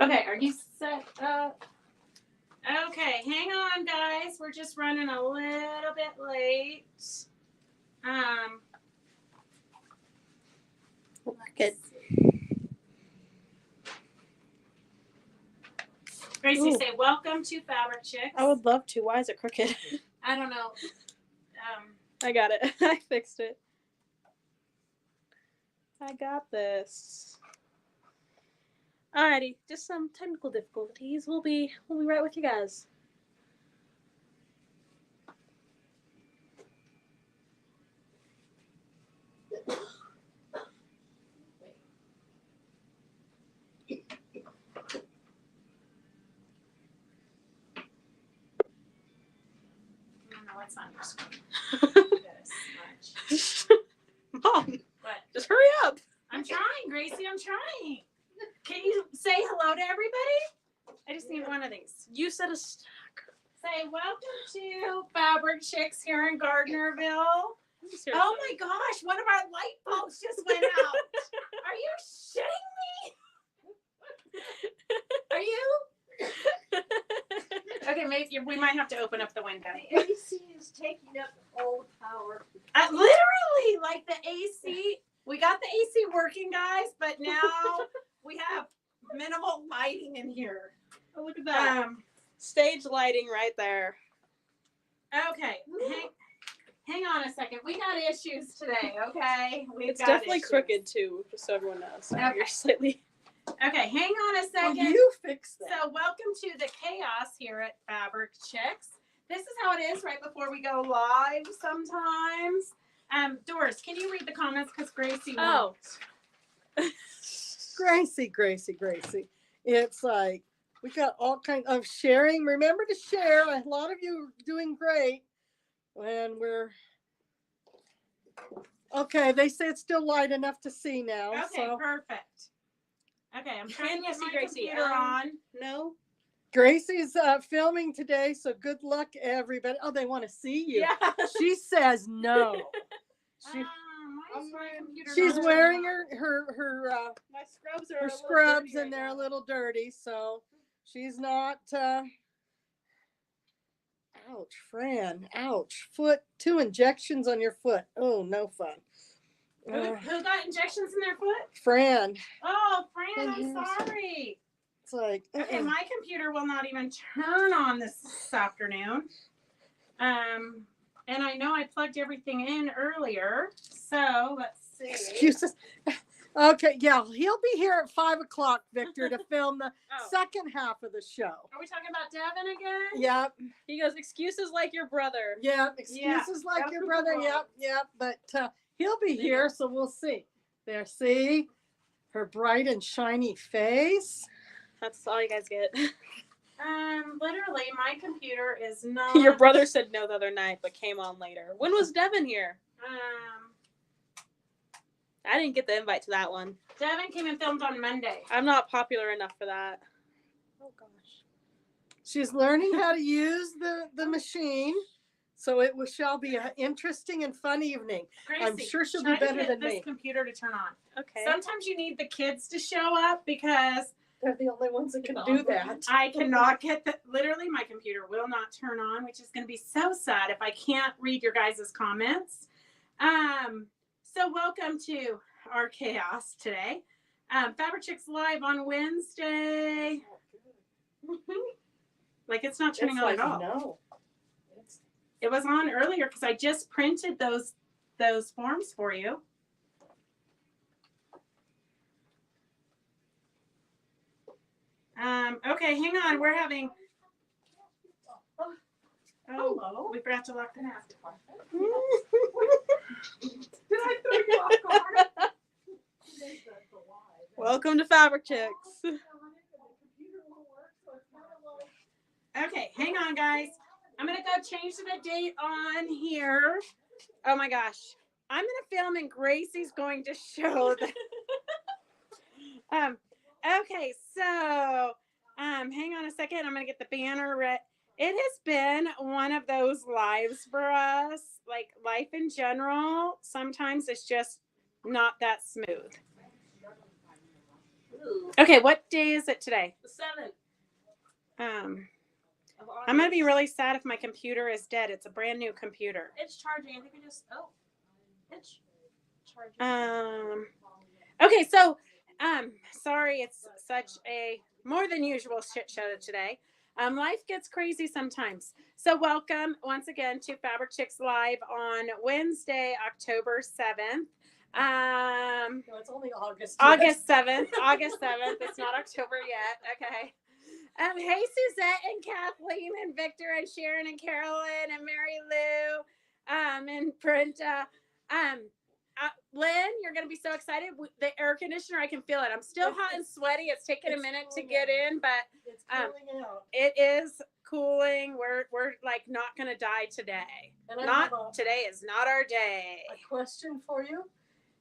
Okay, are you set up? Okay, hang on, guys. We're just running a little bit late. Good. Gracie, say welcome to Fabric Chicks. I would love to. Why is it crooked? I don't know. I got it. I fixed it. I got this. Alrighty, just some technical difficulties. We'll be right with you guys. No, it's not your screen. Mom, What? just hurry up. I'm trying, Gracie. I'm trying. Can you say hello to everybody? I just need one of these. You said a stack. Say welcome to Fabric Chicks here in Gardnerville. Oh my gosh, one of our light bulbs just went out. Are you shitting me? Are you? Okay, maybe we might have to open up the window. The AC is taking up all the power. Literally, like the AC. We got the AC working, guys, but now we have minimal lighting in here. Oh, look at that. Stage lighting right there. Okay, hang on a second. We got issues today, okay? It's definitely crooked too, just so everyone knows. Okay. You're slightly. Okay, hang on a second. Well, you fix that. So welcome to the chaos here at Fabric Chicks. This is how it is right before we go live sometimes. Doris, can you read the comments? Because Gracie won't. Gracie. It's like we got all kinds of sharing. Remember to share. A lot of you are doing great. And we're okay. They say it's still light enough to see now. Okay, so. Perfect. Okay, I'm trying to get my Gracie computer on. No. Gracie's filming today, so good luck, everybody. Oh, they want to see you. Yeah. She says no. She's wearing her My scrubs are her scrubs, and they're a little dirty, so she's not. Ouch, Fran! Ouch, foot. 2 injections on your foot. Oh, no fun. Who got injections in their foot? Fran. Oh, Fran, I'm sorry. It's like okay, my computer will not even turn on this afternoon. And I know I plugged everything in earlier, so let's see. Excuses. Okay, yeah, he'll be here at 5:00, Victor, to film the second half of the show. Are we talking about Devin again? Yep. He goes, excuses like your brother. Yep, excuses like your brother. Yep. But he'll be here, so we'll see. There, see her bright and shiny face. That's all you guys get. Literally, my computer is not. Your brother said no the other night, but came on later. When was Devin here? I didn't get the invite to that one. Devin came and filmed on Monday. I'm not popular enough for that. Oh gosh. She's learning how to use the machine, so it shall be an interesting and fun evening. Gracie, I'm sure she'll be better than me. This computer to turn on. Okay. Sometimes you need the kids to show up because they're the only ones that can do that. I cannot get literally my computer will not turn on, which is going to be so sad if I can't read your guys' comments. So welcome to our chaos today. Fabric Chicks live on Wednesday. Like it's not turning on at all. No. It was on earlier because I just printed those forms for you. Okay, hang on. We're having. Oh, we forgot to lock the nest. Did I throw you off guard? Welcome to Fabric Chicks. Okay, hang on, guys. I'm going to go change the date on here. Oh, my gosh. I'm going to film and Gracie's going to show the... Okay, so hang on a second. I'm going to get the banner ready. It has been one of those lives for us, like life in general. Sometimes it's just not that smooth. Ooh, Okay, what day is it today? the 7th of August. I'm gonna be really sad if my computer is dead. It's a brand new computer. It's charging. I think it's charging. Okay, so sorry, it's such a more than usual shit show today. Life gets crazy sometimes. So welcome once again to Fabric Chicks Live on Wednesday, October 7th. No, it's only August. August 7th. August 7th. It's not October yet. Okay. Hey, Suzette and Kathleen and Victor and Sharon and Carolyn and Mary Lou and Brenda. Lynn, you're going to be so excited. The air conditioner, I can feel it. I'm still hot and sweaty. It's taken a minute to get in, but It's cooling out. it is cooling. We're like not going to die today. And I Not have today is not our day. a question for you.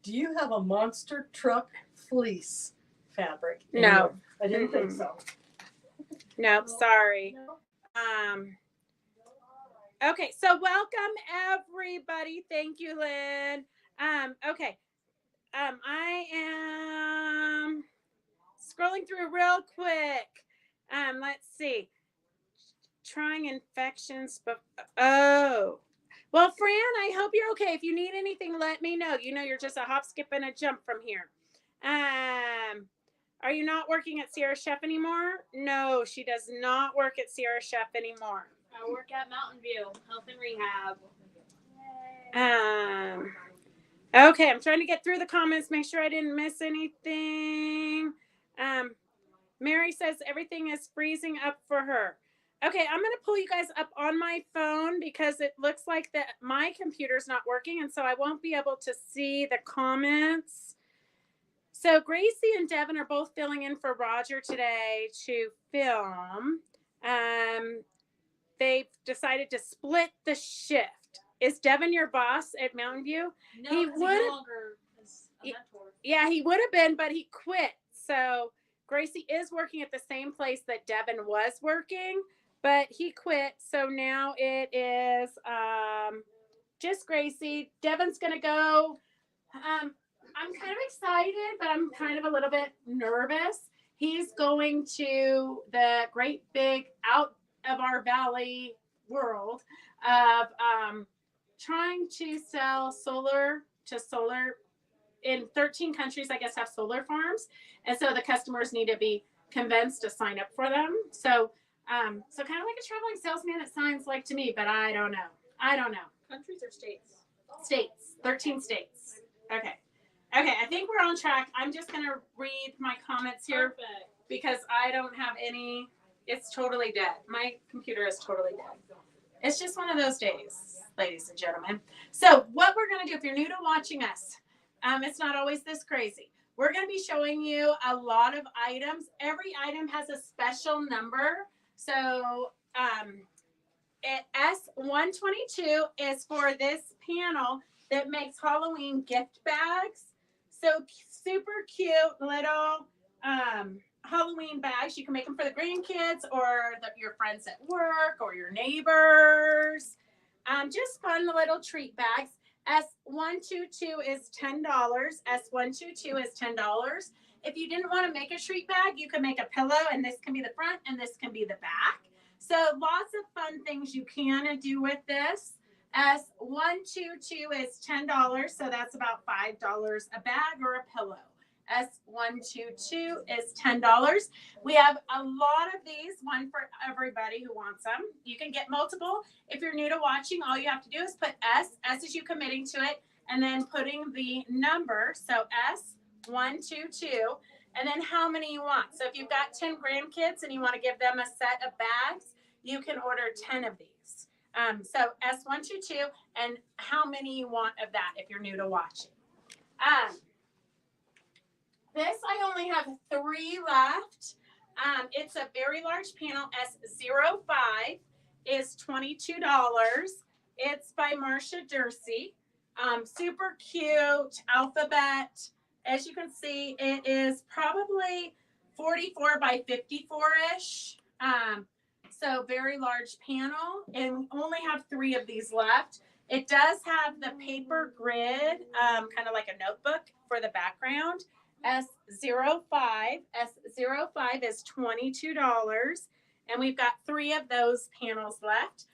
Do you have a monster truck fleece fabric? in No. your- I didn't think Mm-mm. so. Nope, sorry. No? Okay, so welcome everybody. Thank you, Lynn. Okay. I am scrolling through real quick. Let's see. Trying infections, but oh. Well, Fran, I hope you're okay. If you need anything, let me know. You know you're just a hop, skip, and a jump from here. Are you not working at Sierra Chef anymore? No, she does not work at Sierra Chef anymore. I work at Mountain View Health and Rehab. Okay, I'm trying to get through the comments, make sure I didn't miss anything. Mary says everything is freezing up for her. Okay, I'm going to pull you guys up on my phone because it looks like that my computer's not working, and so I won't be able to see the comments. So Gracie and Devin are both filling in for Roger today to film. They've decided to split the shift. Is Devin your boss at Mountain View? No, He because would- no longer is a mentor. Yeah, he would have been, but he quit. So Gracie is working at the same place that Devin was working, but he quit. So now it is just Gracie. Devin's gonna go. I'm kind of excited, but I'm kind of a little bit nervous. He's going to the great big out of our valley world of trying to sell solar to solar in 13 countries, I guess, have solar farms. And so the customers need to be convinced to sign up for them. So, so kind of like a traveling salesman, it sounds like to me, but I don't know. Countries or states? States, 13 states. Okay. Okay, I think we're on track. I'm just going to read my comments here Perfect. because I don't have any. It's totally dead. My computer is totally dead. It's just one of those days, ladies and gentlemen. So what we're going to do, if you're new to watching us, it's not always this crazy. We're going to be showing you a lot of items. Every item has a special number. So S122 is for this panel that makes Halloween gift bags. So super cute little Halloween bags. You can make them for the grandkids or your friends at work or your neighbors. Just fun little treat bags. S122 is $10. S122 is $10. If you didn't want to make a treat bag, you can make a pillow, and this can be the front and this can be the back. So lots of fun things you can do with this. S122 is $10, so that's about $5 a bag or a pillow. S122 is $10. We have a lot of these, one for everybody who wants them. You can get multiple. If you're new to watching, all you have to do is put S. S is you committing to it, and then putting the number. So S122, and then how many you want. So if you've got 10 grandkids and you want to give them a set of bags, you can order 10 of these. So S122, and how many you want of that if you're new to watching. This, I only have 3 left. It's a very large panel. S05 is $22. It's by Marcia Dursey. Super cute alphabet. As you can see, it is probably 44 by 54-ish. So very large panel, and we only have 3 of these left. It does have the paper grid, kind of like a notebook for the background. S05. S05 is $22. And we've got 3 of those panels left.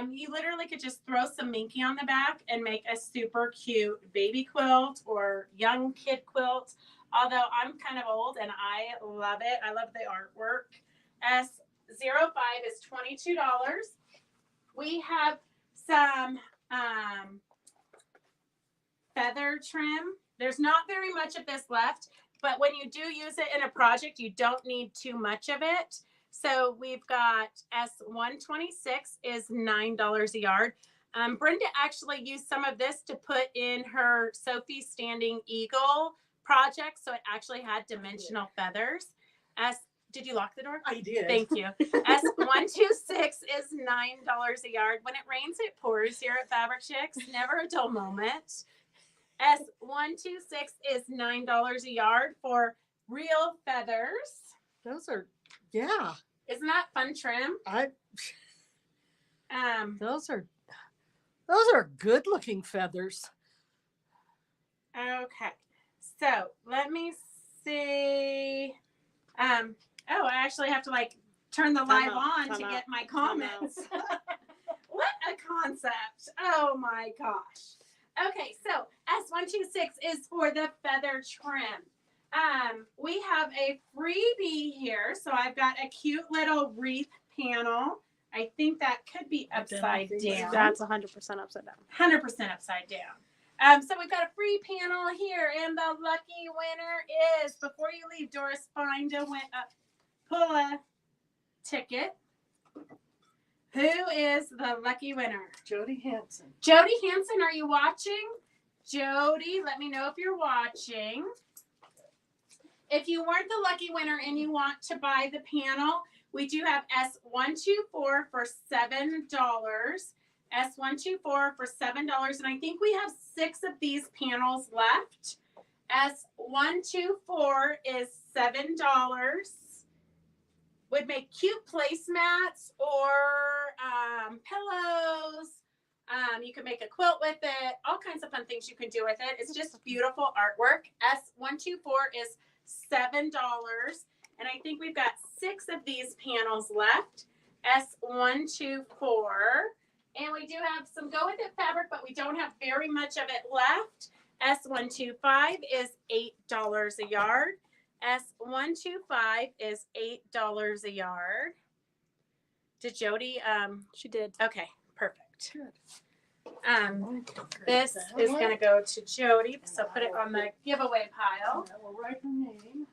You literally could just throw some Minky on the back and make a super cute baby quilt or young kid quilt. Although I'm kind of old and I love it. I love the artwork. S05 is $22. We have some feather trim. There's not very much of this left, but when you do use it in a project, you don't need too much of it. So we've got S126 is $9 a yard. Brenda actually used some of this to put in her Sophie Standing Eagle project, so it actually had dimensional feathers. Did you lock the door? I did. Thank you. S126 is $9 a yard. When it rains, it pours here at Fabric Chicks. Never a dull moment. S126 is $9 a yard for real feathers. Those are, yeah. Isn't that fun trim? Those are good looking feathers. Okay. So let me see. Oh, I actually have to like turn the live on to get my comments. What a concept. Oh my gosh. Okay, so S126 is for the feather trim. We have a freebie here. So I've got a cute little wreath panel. I think that could be upside down. That's 100% upside down. 100% upside down. So we've got a free panel here, and the lucky winner is, before you leave, Doris, pull a ticket. Who is the lucky winner? Jody Hanson. Jody Hanson, are you watching? Jody, let me know if you're watching. If you weren't the lucky winner and you want to buy the panel, we do have S124 for $7. S124 for $7. And I think we have 6 of these panels left. S124 is $7. Would make cute placemats or pillows. You can make a quilt with it. All kinds of fun things you can do with it. It's just beautiful artwork. S124 is $7. And I think we've got 6 of these panels left. S124. And we do have some Go With It fabric, but we don't have very much of it left. S125 is $8 a yard. S125 is $8 a yard. Did Jody? She did. Okay, perfect. Good. This is going to go to Jody, so put it on the giveaway pile. I will write her name.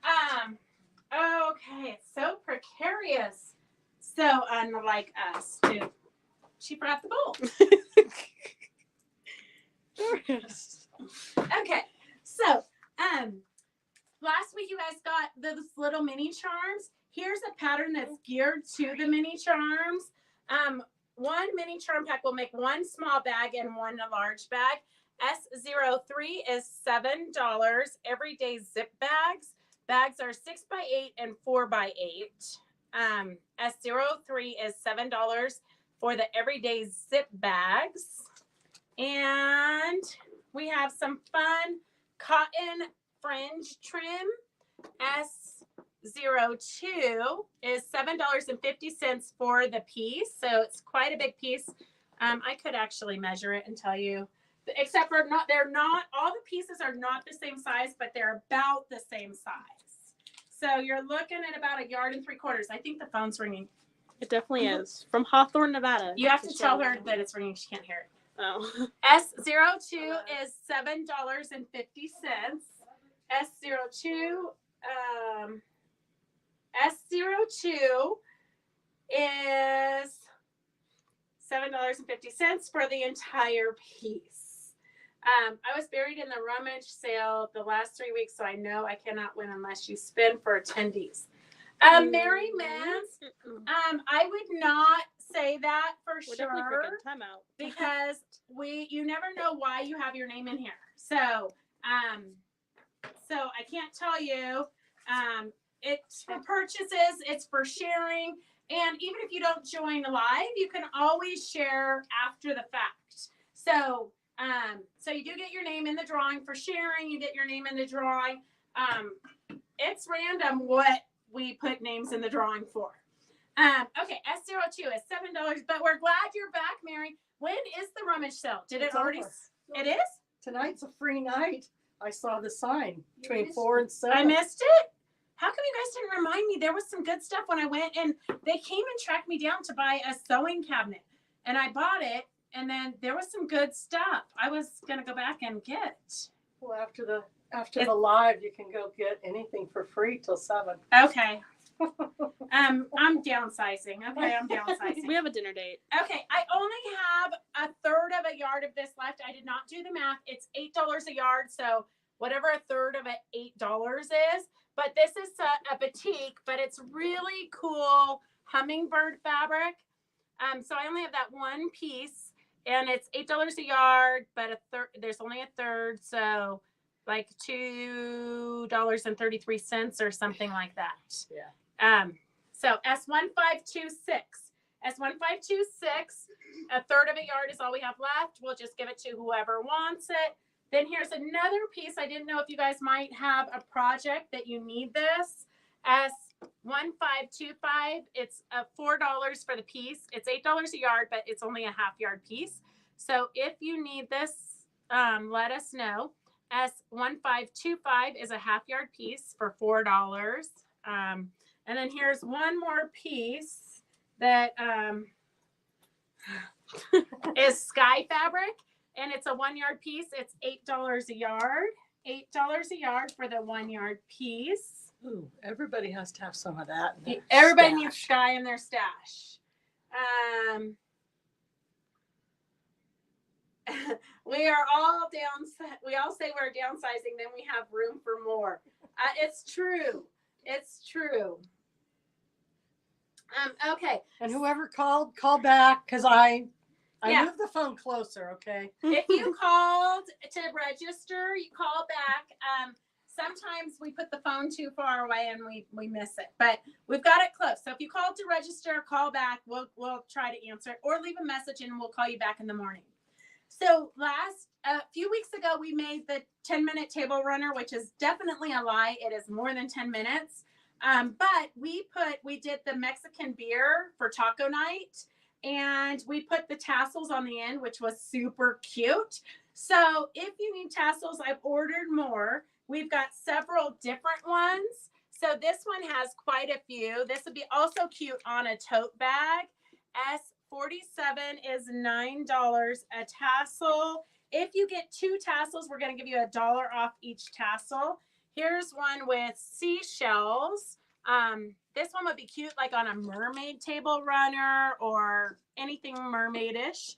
Okay, it's so precarious. So unlike us, too. She forgot the bowl. Okay, so last week you guys got those little mini charms. Here's a pattern that's geared to the mini charms. One mini charm pack will make 1 small bag and 1 large bag. S03 is $7. Everyday zip bags. Bags are 6x8 and 4x8. S03 is $7 for the everyday zip bags. And we have some fun cotton fringe trim. S02 is $7.50 for the piece. So it's quite a big piece. I could actually measure it and tell you, except for all the pieces are not the same size, but they're about the same size. So you're looking at about 1.75 yards. I think the phone's ringing. It definitely is. From Hawthorne, Nevada. You have to tell her that it's ringing. She can't hear it. Oh. S02 is $7.50. S02 is $7.50 for the entire piece. I was buried in the rummage sale the last 3 weeks, so I know I cannot win unless you spin for attendees. Mary Mans, I would not say that for We're sure. definitely freaking time out. Because you never know why you have your name in here. So I can't tell you. It's for purchases, it's for sharing, and even if you don't join live, you can always share after the fact. So you do get your name in the drawing for sharing, you get your name in the drawing It's random what we put names in the drawing for. Okay, S02 is $7, but we're glad you're back, Mary. When is the rummage sale? Did It's it already? over. It is? Tonight's a free night. I saw the sign between 4 and 7. I missed it? How come you guys didn't remind me? There was some good stuff when I went, and they came and tracked me down to buy a sewing cabinet. And I bought it, and then there was some good stuff I was going to go back and get. Well, after the live, you can go get anything for free till 7. Okay. I'm downsizing. Okay, I'm downsizing. We have a dinner date. Okay, I only have a third of a yard of this left. I did not do the math. It's $8 a yard, so whatever a third of it $8 is. But this is a batik, but it's really cool hummingbird fabric. So I only have that one piece, and it's $8 a yard, but there's only a third, so like $2.33 or something like that. Yeah. So S1526, a third of a yard is all we have left. We'll just give it to whoever wants it. Then here's another piece. I didn't know if you guys might have a project that you need this. S1525, it's $4 for the piece. It's $8 a yard, but it's only a half yard piece. So if you need this, let us know. S1525 is a half yard piece for $4. And then here's one more piece that is sky fabric, and it's a 1 yard piece. It's $8 a yard. $8 a yard for the 1 yard piece. Ooh, everybody has to have some of that. In their Everybody stash. needs sky in their stash. We are all we all say we're downsizing, then we have room for more. It's true. It's true. Okay. And whoever called, call back, because I Yeah. moved the phone closer, okay? If you called to register, you call back. Sometimes we put the phone too far away and we miss it, but we've got it close. So if you called to register, call back. We'll try to answer it, or leave a message and we'll call you back in the morning. So a few weeks ago, we made the 10-minute table runner, which is definitely a lie. It is more than 10 minutes. But we did the Mexican beer for taco night, and we put the tassels on the end, which was super cute. So if you need tassels, I've ordered more. We've got several different ones. So this one has quite a few. This would be also cute on a tote bag. S47 is $9 a tassel. If you get 2 tassels, we're going to give you $1 off each tassel. Here's one with seashells. This one would be cute like on a mermaid table runner or anything mermaidish.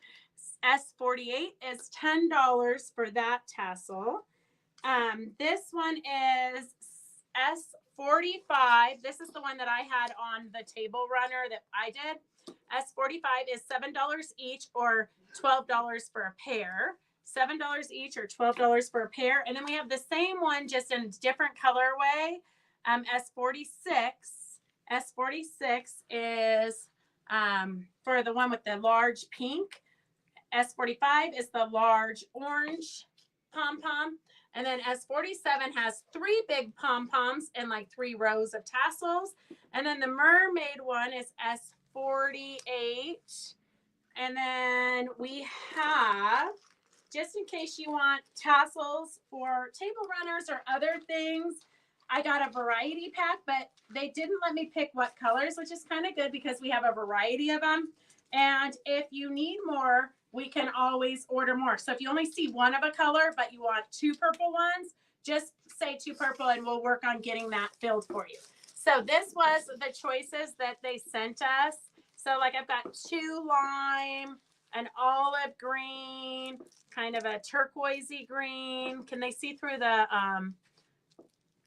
S48 is $10 for that tassel. This one is S45. This is the one that I had on the table runner that I did. S45 is $7 each or $12 for a pair. $7 each or $12 for a pair. And then we have the same one just in different colorway. S46 is for the one with the large pink. S45 is the large orange pom-pom. And then S47 has 3 big pom-poms and like 3 rows of tassels. And then the mermaid one is S48. And then we have, just in case you want tassels for table runners or other things, I got a variety pack, but they didn't let me pick what colors, which is kind of good because we have a variety of them. And if you need more, we can always order more. So if you only see one of a color, but you want 2 purple ones, just say 2 purple and we'll work on getting that filled for you. So this was the choices that they sent us. So like I've got 2 lime, an olive green, kind of a turquoisey green. Can they see through the,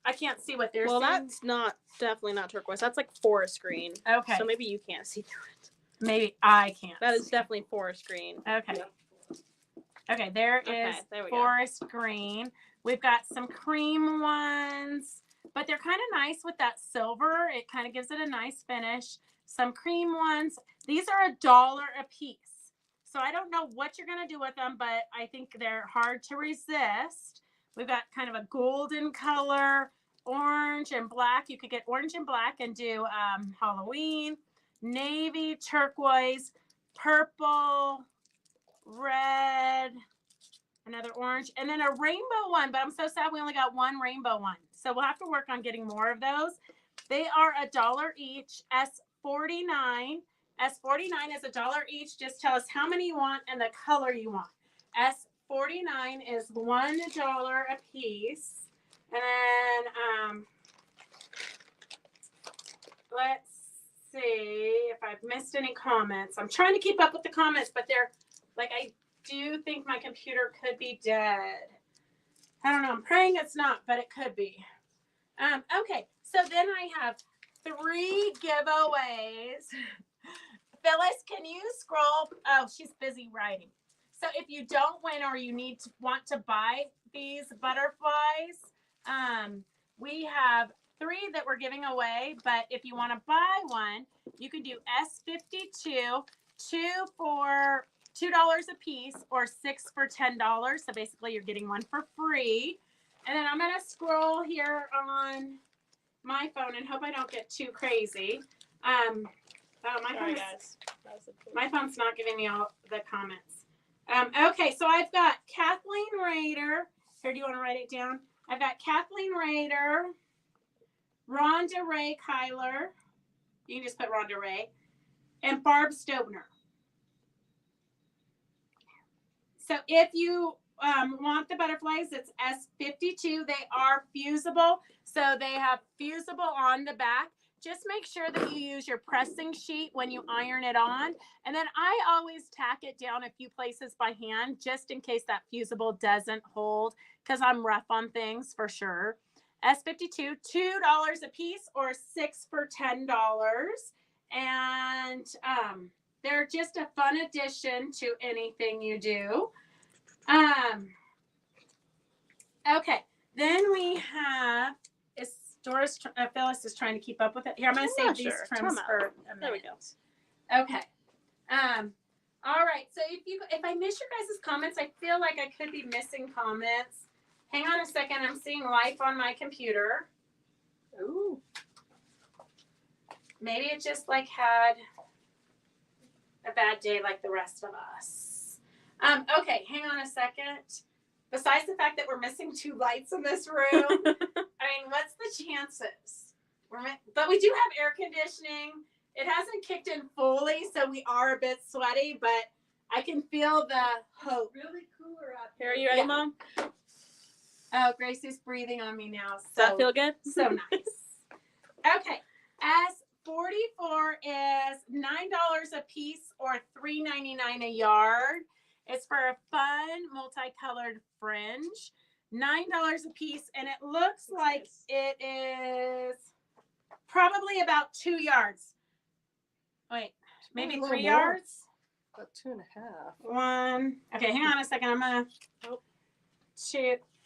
I can't see what they're Well, seeing. that's definitely not turquoise. That's like forest green. Okay. So maybe you can't see through it. Maybe I can't. That is definitely forest green. Okay. Okay, there is forest green. We've got some cream ones, but they're kind of nice with that silver. It kind of gives it a nice finish. Some cream ones. These are $1 a piece. So I don't know what you're going to do with them, but I think they're hard to resist. We've got kind of a golden color, orange and black. You could get orange and black and do Halloween, navy, turquoise, purple, red, another orange, and then a rainbow one. But I'm so sad we only got one rainbow one. So we'll have to work on getting more of those. They are $1 each, S49. S49 is $1 each. Just tell us how many you want and the color you want. S49 is $1 a piece. And then let's see if I've missed any comments. I'm trying to keep up with the comments, but they're like, I do think my computer could be dead. I don't know. I'm praying it's not, but it could be. Okay, so then I have 3 giveaways. Phyllis, can you scroll? Oh, she's busy writing. So if you don't win or you want to buy these butterflies, we have 3 that we're giving away. But if you want to buy one, you can do S52, 2 for $2 a piece, or 6 for $10. So basically, you're getting one for free. And then I'm going to scroll here on my phone and hope I don't get too crazy. Oh, my phone's not giving me all the comments. Okay, so I've got Kathleen Rader. Here, do you want to write it down? I've got Kathleen Rader, Rhonda Ray Kyler. You can just put Rhonda Ray. And Barb Stobner. So if you want the butterflies, it's S52. They are fusible. So they have fusible on the back. Just make sure that you use your pressing sheet when you iron it on. And then I always tack it down a few places by hand, just in case that fusible doesn't hold, because I'm rough on things for sure. S52, $2 a piece, or 6 for $10. And they're just a fun addition to anything you do. Okay, then we have, Phyllis is trying to keep up with it. Here, I'm going to save these trims for a minute. There we go. Okay. All right. So if I miss your guys' comments, I feel like I could be missing comments. Hang on a second. I'm seeing life on my computer. Ooh. Maybe it just like had a bad day like the rest of us. Okay. Hang on a second. Besides the fact that we're missing 2 lights in this room, I mean, what's the chances? But we do have air conditioning. It hasn't kicked in fully, so we are a bit sweaty, but I can feel the hope. It's really cooler out Here, are you ready, Mom? Oh, Gracie's breathing on me now. Does that feel good? So nice. Okay. S44 is $9 a piece, or $3.99 a yard. It's for a fun multicolored fringe. $9 a piece, and it looks like it is probably about 2 yards. Wait, maybe 3 yards? About 2.5. 1. Okay, hang on a second. I'm gonna. 2.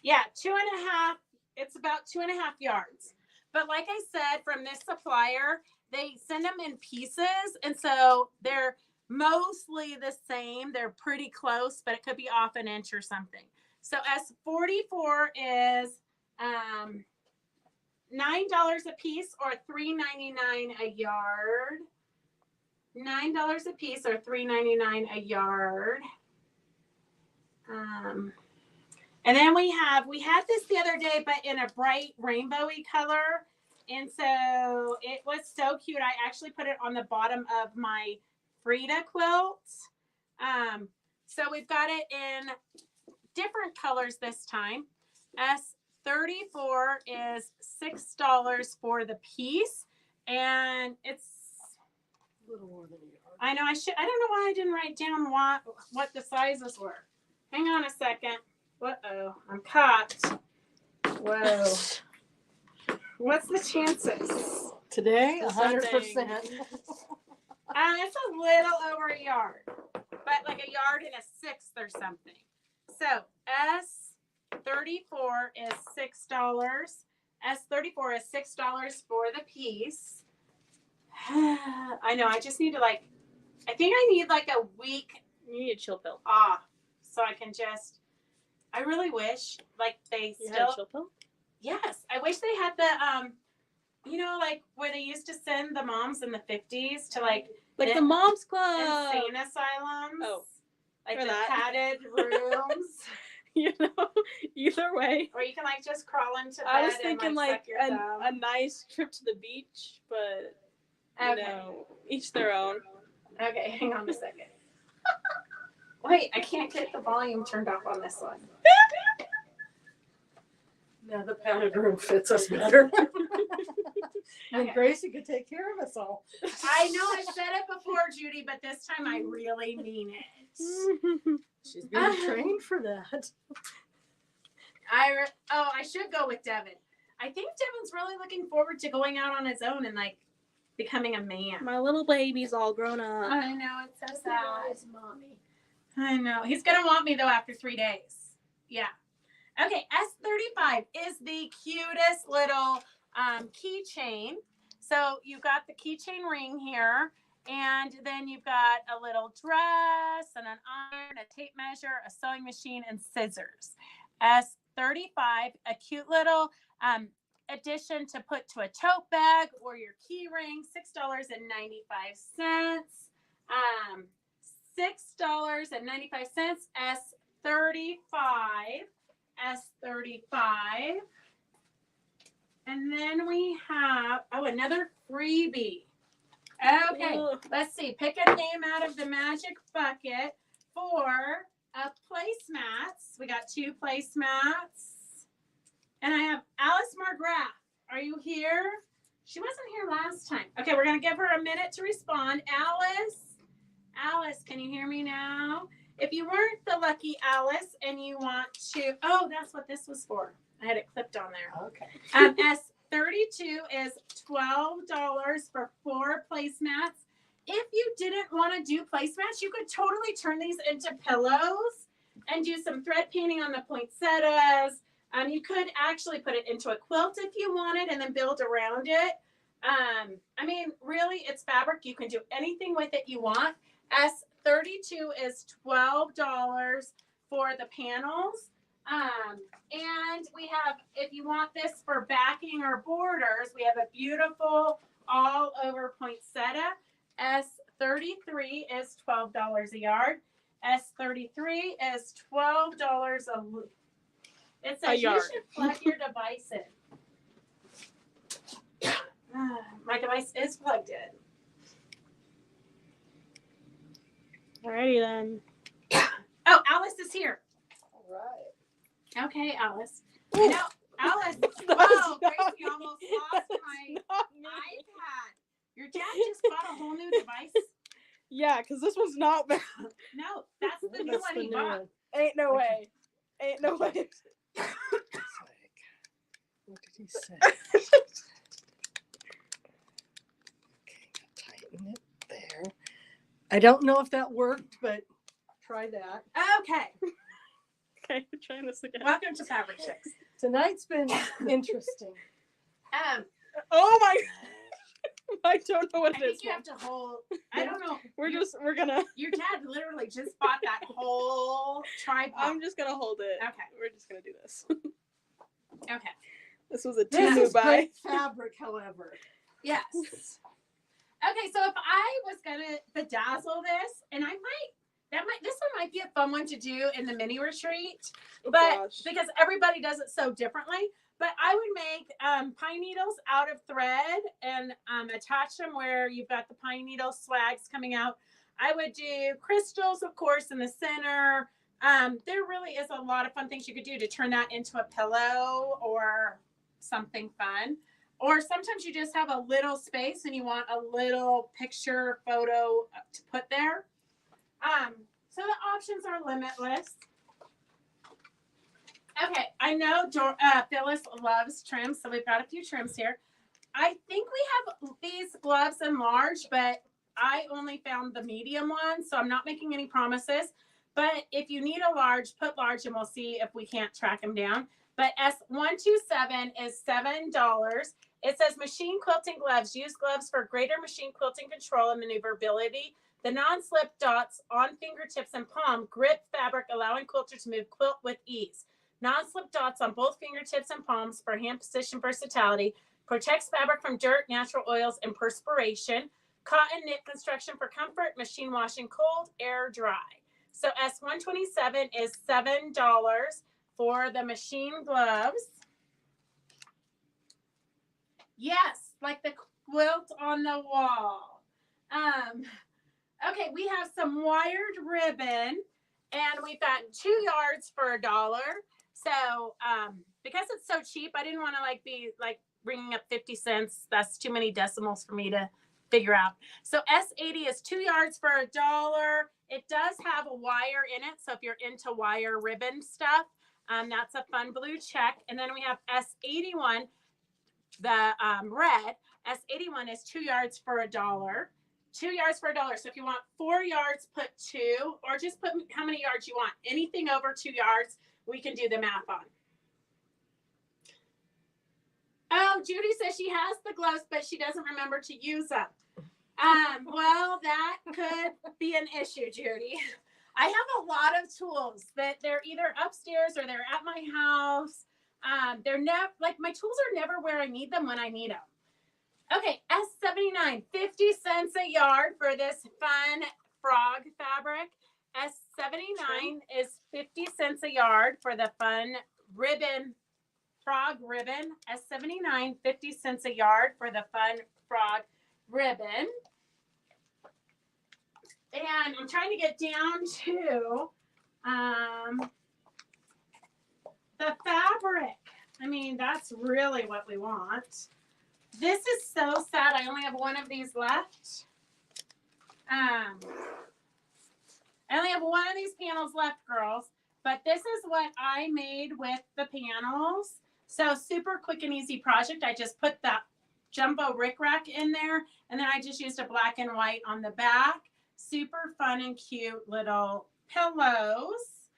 Yeah, 2.5. It's about 2.5 yards. But like I said, from this supplier, they send them in pieces, and so they're mostly the same. They're pretty close, but it could be off an inch or something. So S44 is $9 a piece, or $3.99 a yard. $9 a piece, or $3.99 a yard. And then we had this the other day, but in a bright rainbowy color. And so it was so cute. I actually put it on the bottom of my Frida quilt. So we've got it in different colors this time. S34 is $6 for the piece, and it's A little more than a yard. I know I don't know why I didn't write down what the sizes were. Hang on a second. Uh-oh, I'm caught. Whoa. What's the chances? Today, 100%. It's a little over a yard, but like a yard and a sixth or something. So S34 is $6. S34 is $6 for the piece. I know. I just need to I think I need like a week. You need a chill pill. Off so I can just I really wish like they You had still. a chill pill? Yes, I wish they had the like where they used to send the moms in the 50s to like The Moms insane Club. asylums. Oh, like for the that. padded rooms. Either way. Or you can like just crawl into bed I was thinking and like suck your thumb. a nice trip to the beach, but Okay. each their own. Okay, hang on a second. Wait, I can't get the volume turned off on this one. Now the padded room fits us better. And Okay. Gracie could take care of us all. I know I said it before, Judy, but this time I really mean it. She's being trained for that. I should go with Devin. I think Devin's really looking forward to going out on his own and like becoming a man. My little baby's all grown up. I know, it's so sad. Mommy. I know. He's gonna want me though after 3 days. Yeah. Okay, S35 is the cutest little keychain. So you've got the keychain ring here, and then you've got a little dress and an iron, a tape measure, a sewing machine, and scissors. S35, a cute little addition to put to a tote bag or your key ring, $6.95. $6.95. S35. And then we have, another freebie. Okay, let's see. Pick a name out of the magic bucket for placemats. We got 2 placemats. And I have Alice Margraff. Are you here? She wasn't here last time. Okay, we're going to give her a minute to respond. Alice, can you hear me now? If you weren't the lucky Alice and you want to, that's what this was for. I had it clipped on there. Okay. S32 is $12 for 4 placemats. If you didn't want to do placemats, you could totally turn these into pillows and do some thread painting on the poinsettias. You could actually put it into a quilt if you wanted and then build around it. Really, it's fabric. You can do anything with it you want. S32 is $12 for the panels. And we have, if you want this for backing or borders, we have a beautiful all over poinsettia. S33 is $12 a yard. S33 is $12 a It says you should plug your device in. My device is plugged in. Alrighty then. Oh, Alice is here. All right. Okay, Alice. I know, Alice. Wow, Gracie almost lost my iPad. Your dad just bought a whole new device? Yeah, because this one's not bad. No, that's the new That's one the he new bought. one. Ain't no way. Ain't no way. It's like, what did he say? Okay, tighten it there. I don't know if that worked, but try that. Okay, Okay, we're trying this again. welcome to Fabric Chicks. Tonight's been interesting. Oh my! I don't know what I it is. think you have to hold. I don't know. We're gonna. Your dad literally just bought that whole tripod. I'm just gonna hold it. Okay. We're just gonna do this. Okay. This was a This Temu is buy. great fabric, however. Yes. Okay, so if I was gonna bedazzle this, and this one might be a fun one to do in the mini retreat, Oh, but gosh. because everybody does it so differently. But I would make pine needles out of thread and attach them where you've got the pine needle swags coming out. I would do crystals, of course, in the center. There really is a lot of fun things you could do to turn that into a pillow or something fun. Or sometimes you just have a little space and you want a little picture photo to put there. So the options are limitless. Okay, I know Phyllis loves trims, so we've got a few trims here. I think we have these gloves in large, but I only found the medium one, so I'm not making any promises. But if you need a large, put large, and we'll see if we can't track them down. But S127 is $7. It says machine quilting gloves. Use gloves for greater machine quilting control and maneuverability. The non-slip dots on fingertips and palm grip fabric, allowing quilter to move quilt with ease. Non-slip dots on both fingertips and palms for hand position versatility. Protects fabric from dirt, natural oils, and perspiration. Cotton knit construction for comfort. Machine washing cold, air dry. So S127 is $7 for the machine gloves. Yes, like the quilt on the wall. Okay, we have some wired ribbon, and we've got 2 yards for $1. So because it's so cheap, I didn't want to be bringing up 50 cents. That's too many decimals for me to figure out. So S80 is 2 yards for $1. It does have a wire in it, so if you're into wire ribbon stuff, that's a fun blue check. And then we have S81, the red. S81 is 2 yards for $1. 2 yards for $1. So if you want 4 yards, put 2, or just put how many yards you want. Anything over 2 yards, we can do the math on. Oh, Judy says she has the gloves, but she doesn't remember to use them. Well, that could be an issue, Judy. I have a lot of tools, but they're either upstairs or they're at my house. They're never, my tools are never where I need them when I need them. Okay, S79, 50 cents a yard for this fun frog fabric. S79 is 50 cents a yard for the fun ribbon, frog ribbon. S79, 50 cents a yard for the fun frog ribbon. And I'm trying to get down to the fabric. I mean, that's really what we want. This is so sad. I only have one of these left. I only have one of these panels left, girls. But this is what I made with the panels. So super quick and easy project. I just put that jumbo rickrack in there, and then I just used a black and white on the back. Super fun and cute little pillows.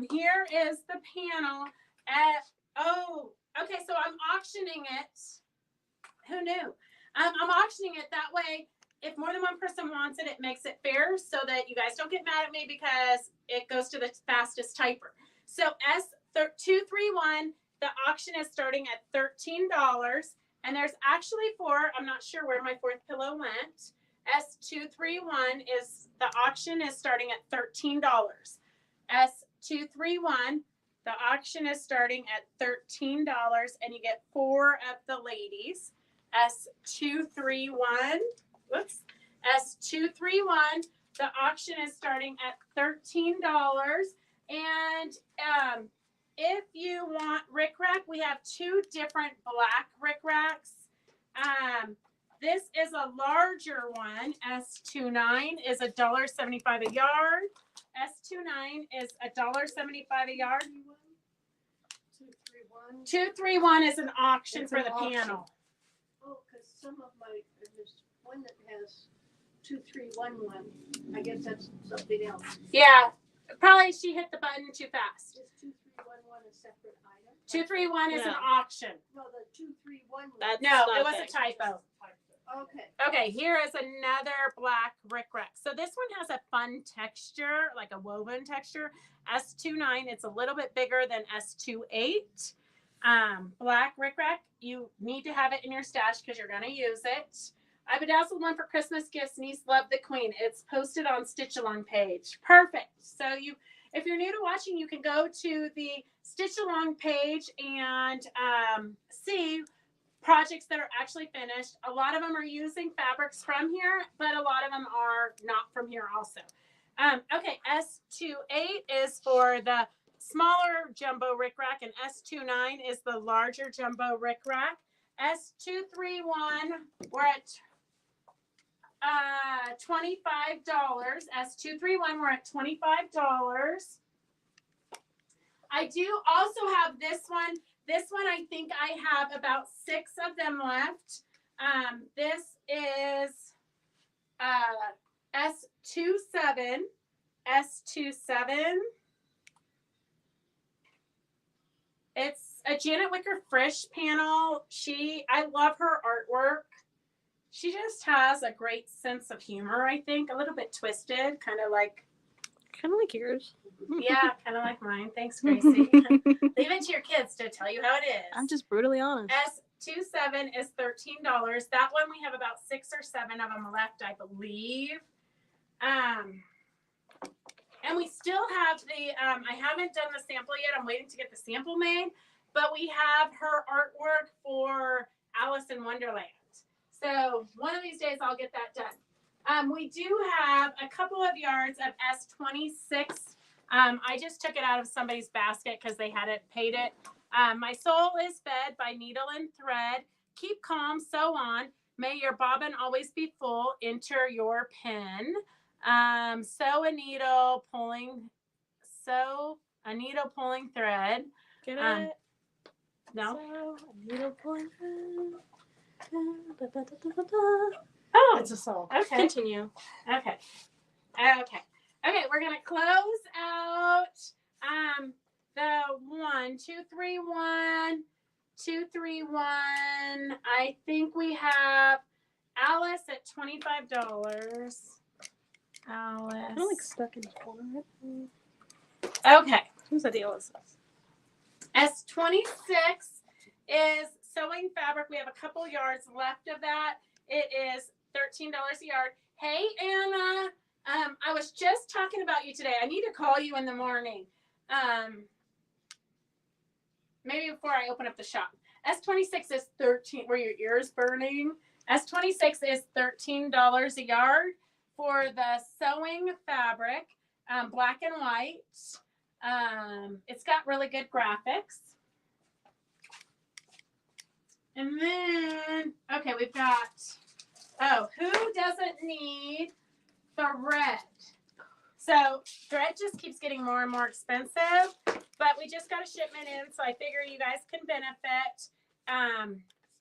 Here is the panel. Okay, so I'm auctioning it. Who knew? I'm auctioning it that way. If more than one person wants it, it makes it fair so that you guys don't get mad at me because it goes to the fastest typer. So S231, the auction is starting at $13. And there's actually 4, I'm not sure where my 4th pillow went. S231 is, the auction is starting at $13. S231, the auction is starting at $13 and you get 4 of the ladies. S231, whoops, S231, the auction is starting at $13. And if you want rickrack, we have 2 different black rickracks. This is a larger one. S29 is $1.75 a yard. S29 is $1.75 a yard. 231 is an auction It's for an the auction. panel. Oh, because some of there's one that has 2311. I guess that's something else. Yeah, probably she hit the button too fast. Is 2311 a separate item? 231 is an No. auction. No, the 2311. That's No, not it was okay. a typo. Okay. Okay, here is another black rickrack. So this one has a fun texture, like a woven texture. S29, it's a little bit bigger than S28. Black rickrack, you need to have it in your stash because you're going to use it. I bedazzled one for Christmas gifts. Niece loved the queen. It's posted on Stitch Along page. Perfect. So if you're new to watching, you can go to the Stitch Along page and see projects that are actually finished. A lot of them are using fabrics from here, but a lot of them are not from here also. Okay, S28 is for the smaller jumbo rickrack, and S29 is the larger jumbo rickrack. S231, we're at $25. S231, we're at $25. I do also have this one. This one, I think I have about 6 of them left. This is S27. S27. It's a Janet Wicker Frisch panel. I love her artwork. She just has a great sense of humor, I think. A little bit twisted, kind of like yours. yeah, kind of like mine. Thanks, Gracie. Leave it to your kids to tell you how it is. I'm just brutally honest. S27 is $13. That one we have about 6 or 7 of them left, I believe. And we still have the, I haven't done the sample yet. I'm waiting to get the sample made, but we have her artwork for Alice in Wonderland. So one of these days I'll get that done. We do have a couple of yards of S26. I just took it out of somebody's basket because they hadn't paid it. My soul is fed by needle and thread. Keep calm, sew on. May your bobbin always be full. Enter your pin. Sew a needle, pulling thread. Get it? No. So, a needle pulling thread. Oh, It's a song. okay. Continue. Okay. We're gonna close out the 1, 2, 3, 1, 2, 3, 1. I think we have Alice at $25. Alice. I'm like stuck in this corner. Okay. Whose idea was this? S26 is sewing fabric. We have a couple yards left of that. It is $13 a yard. Hey, Anna. I was just talking about you today. I need to call you in the morning. Maybe before I open up the shop. S26 is 13. Were your ears burning? S26 is $13 a yard for the sewing fabric, black and white. It's got really good graphics. And then, okay, we've got, who doesn't need thread? So thread just keeps getting more and more expensive, but we just got a shipment in, so I figure you guys can benefit.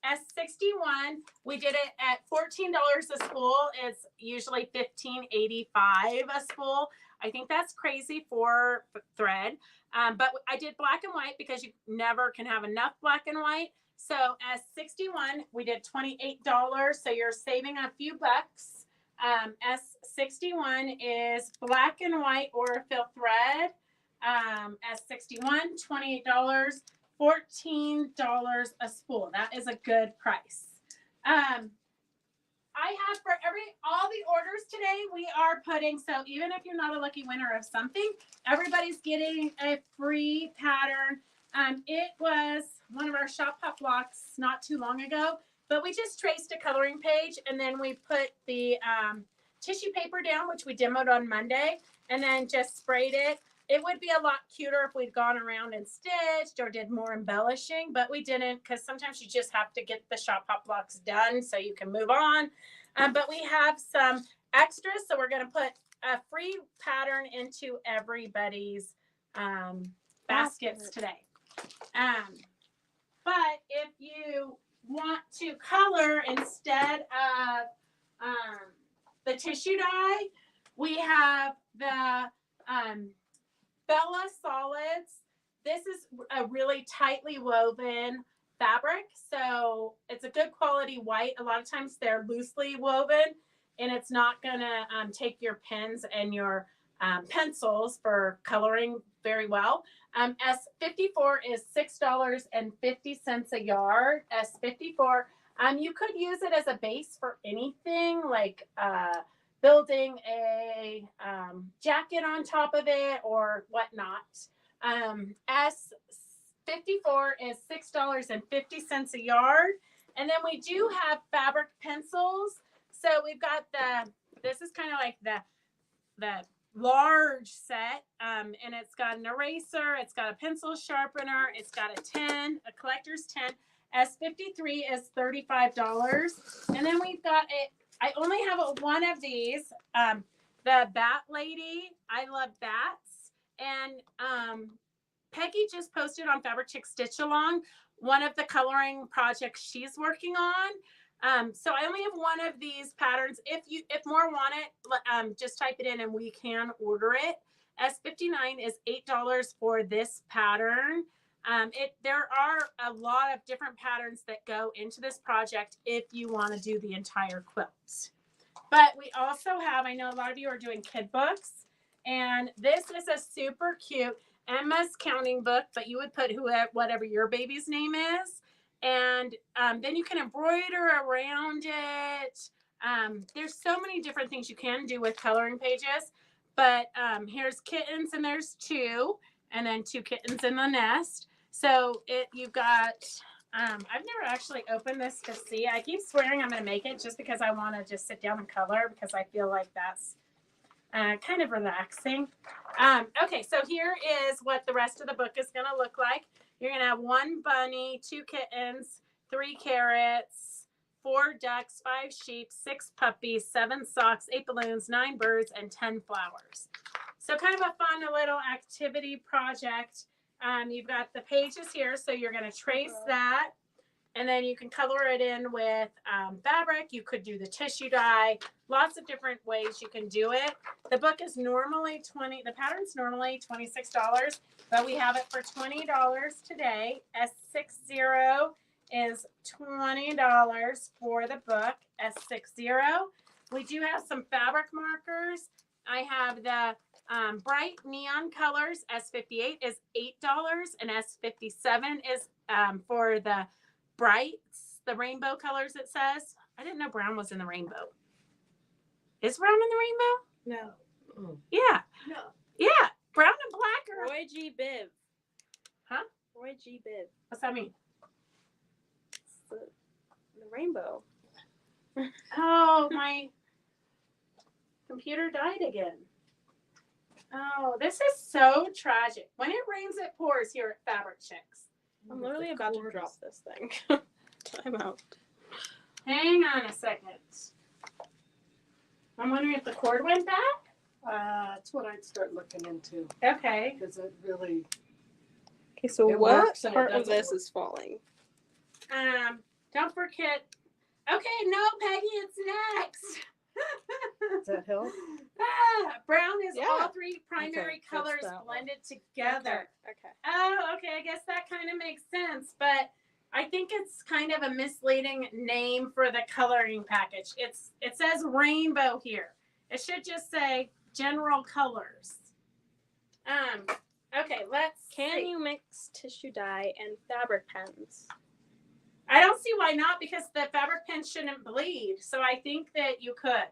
S61, we did it at $14 a spool. It's usually $15.85 a spool. I think that's crazy for thread, but I did black and white because you never can have enough black and white. So S61, we did $28, so you're saving a few bucks. S61 is black and white or fill thread. S61, $28, $14 a spool. That is a good price. I have for all the orders today, we are putting, so even if you're not a lucky winner of something, everybody's getting a free pattern. It was one of our shop hop blocks not too long ago, but we just traced a coloring page and then we put the tissue paper down, which we demoed on Monday, and then just sprayed it. It would be a lot cuter if we'd gone around and stitched or did more embellishing, but we didn't because sometimes you just have to get the shop hop blocks done so you can move on. But we have some extras, so we're going to put a free pattern into everybody's baskets today. But if you want to color instead of the tissue dye, we have the Bella Solids. This is a really tightly woven fabric, so it's a good quality white. A lot of times they're loosely woven, and it's not gonna take your pens and your pencils for coloring very well. S54 is $6.50 a yard. S54. You could use it as a base for anything, like building a jacket on top of it or whatnot. S54 is $6.50 a yard. And then we do have fabric pencils. So we've got this is kind of like the large set. And it's got an eraser, it's got a pencil sharpener, it's got a 10, a collector's 10. S53 is $35. And then we've got I only have one of these, the Bat Lady. I love bats. And Peggy just posted on Fabric Chick Stitch Along one of the coloring projects she's working on. So I only have one of these patterns. If more want it, just type it in and we can order it. S59 is $8 for this pattern. There are a lot of different patterns that go into this project if you want to do the entire quilt. But we also have, I know a lot of you are doing kid books, and this is a super cute Emma's counting book, but you would put whatever your baby's name is. And then you can embroider around it. There's so many different things you can do with coloring pages. But here's kittens, and there's 2, and then 2 kittens in the nest. So you've got, I've never actually opened this to see. I keep swearing I'm going to make it just because I want to just sit down and color, because I feel like that's kind of relaxing. Okay, so here is what the rest of the book is going to look like. You're going to have 1 bunny, 2 kittens, 3 carrots, 4 ducks, 5 sheep, 6 puppies, 7 socks, 8 balloons, 9 birds, and 10 flowers. So kind of a fun little activity project. You've got the pages here, so you're going to trace that. And then you can color it in with fabric. You could do the tissue dye. Lots of different ways you can do it. The book is normally the pattern's normally $26, but we have it for $20 today. S60 is $20 for the book, S60. We do have some fabric markers. I have the bright neon colors. S58 is $8, and S57 is for the brights, the rainbow colors, it says. I didn't know brown was in the rainbow. Is brown in the rainbow? No. Yeah. No. Yeah. Brown and black are. Roy G. Biv. Huh? Roy G. Biv. What's that mean? It's the rainbow. Oh, my computer died again. Oh, this is so tragic. When it rains, it pours here at Fabric Chicks. I'm literally about to drop this thing. Time out. Hang on a second. I'm wondering if the cord went back. That's what I'd start looking into, Okay. because it really, Okay, so It what works and it part of doesn't this work. is falling? Don't forget. Okay, no, Peggy, it's next. does that help? Brown is all Yeah. 3 primary Okay, that's colors that one. blended together. Okay. Oh, okay. I guess that kind of makes sense, but I think it's kind of a misleading name for the coloring package. It says rainbow here. It should just say general colors. Okay, let's Can see. you mix tissue dye and fabric pens? I don't see why not, because the fabric pen shouldn't bleed. So I think that you could.